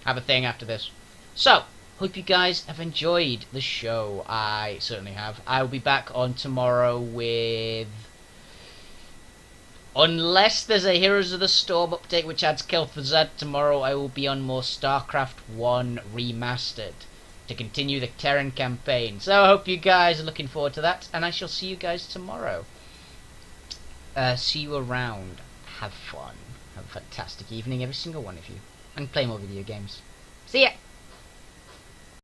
Have a thing after this. So, hope you guys have enjoyed the show. I certainly have. I will be back on tomorrow with... Unless there's a Heroes of the Storm update which adds Kel'Thuzad tomorrow, I will be on more StarCraft 1 Remastered to continue the Terran campaign. So I hope you guys are looking forward to that, and I shall see you guys tomorrow. See you around. Have fun. Have a fantastic evening, every single one of you. And play more video games. See ya!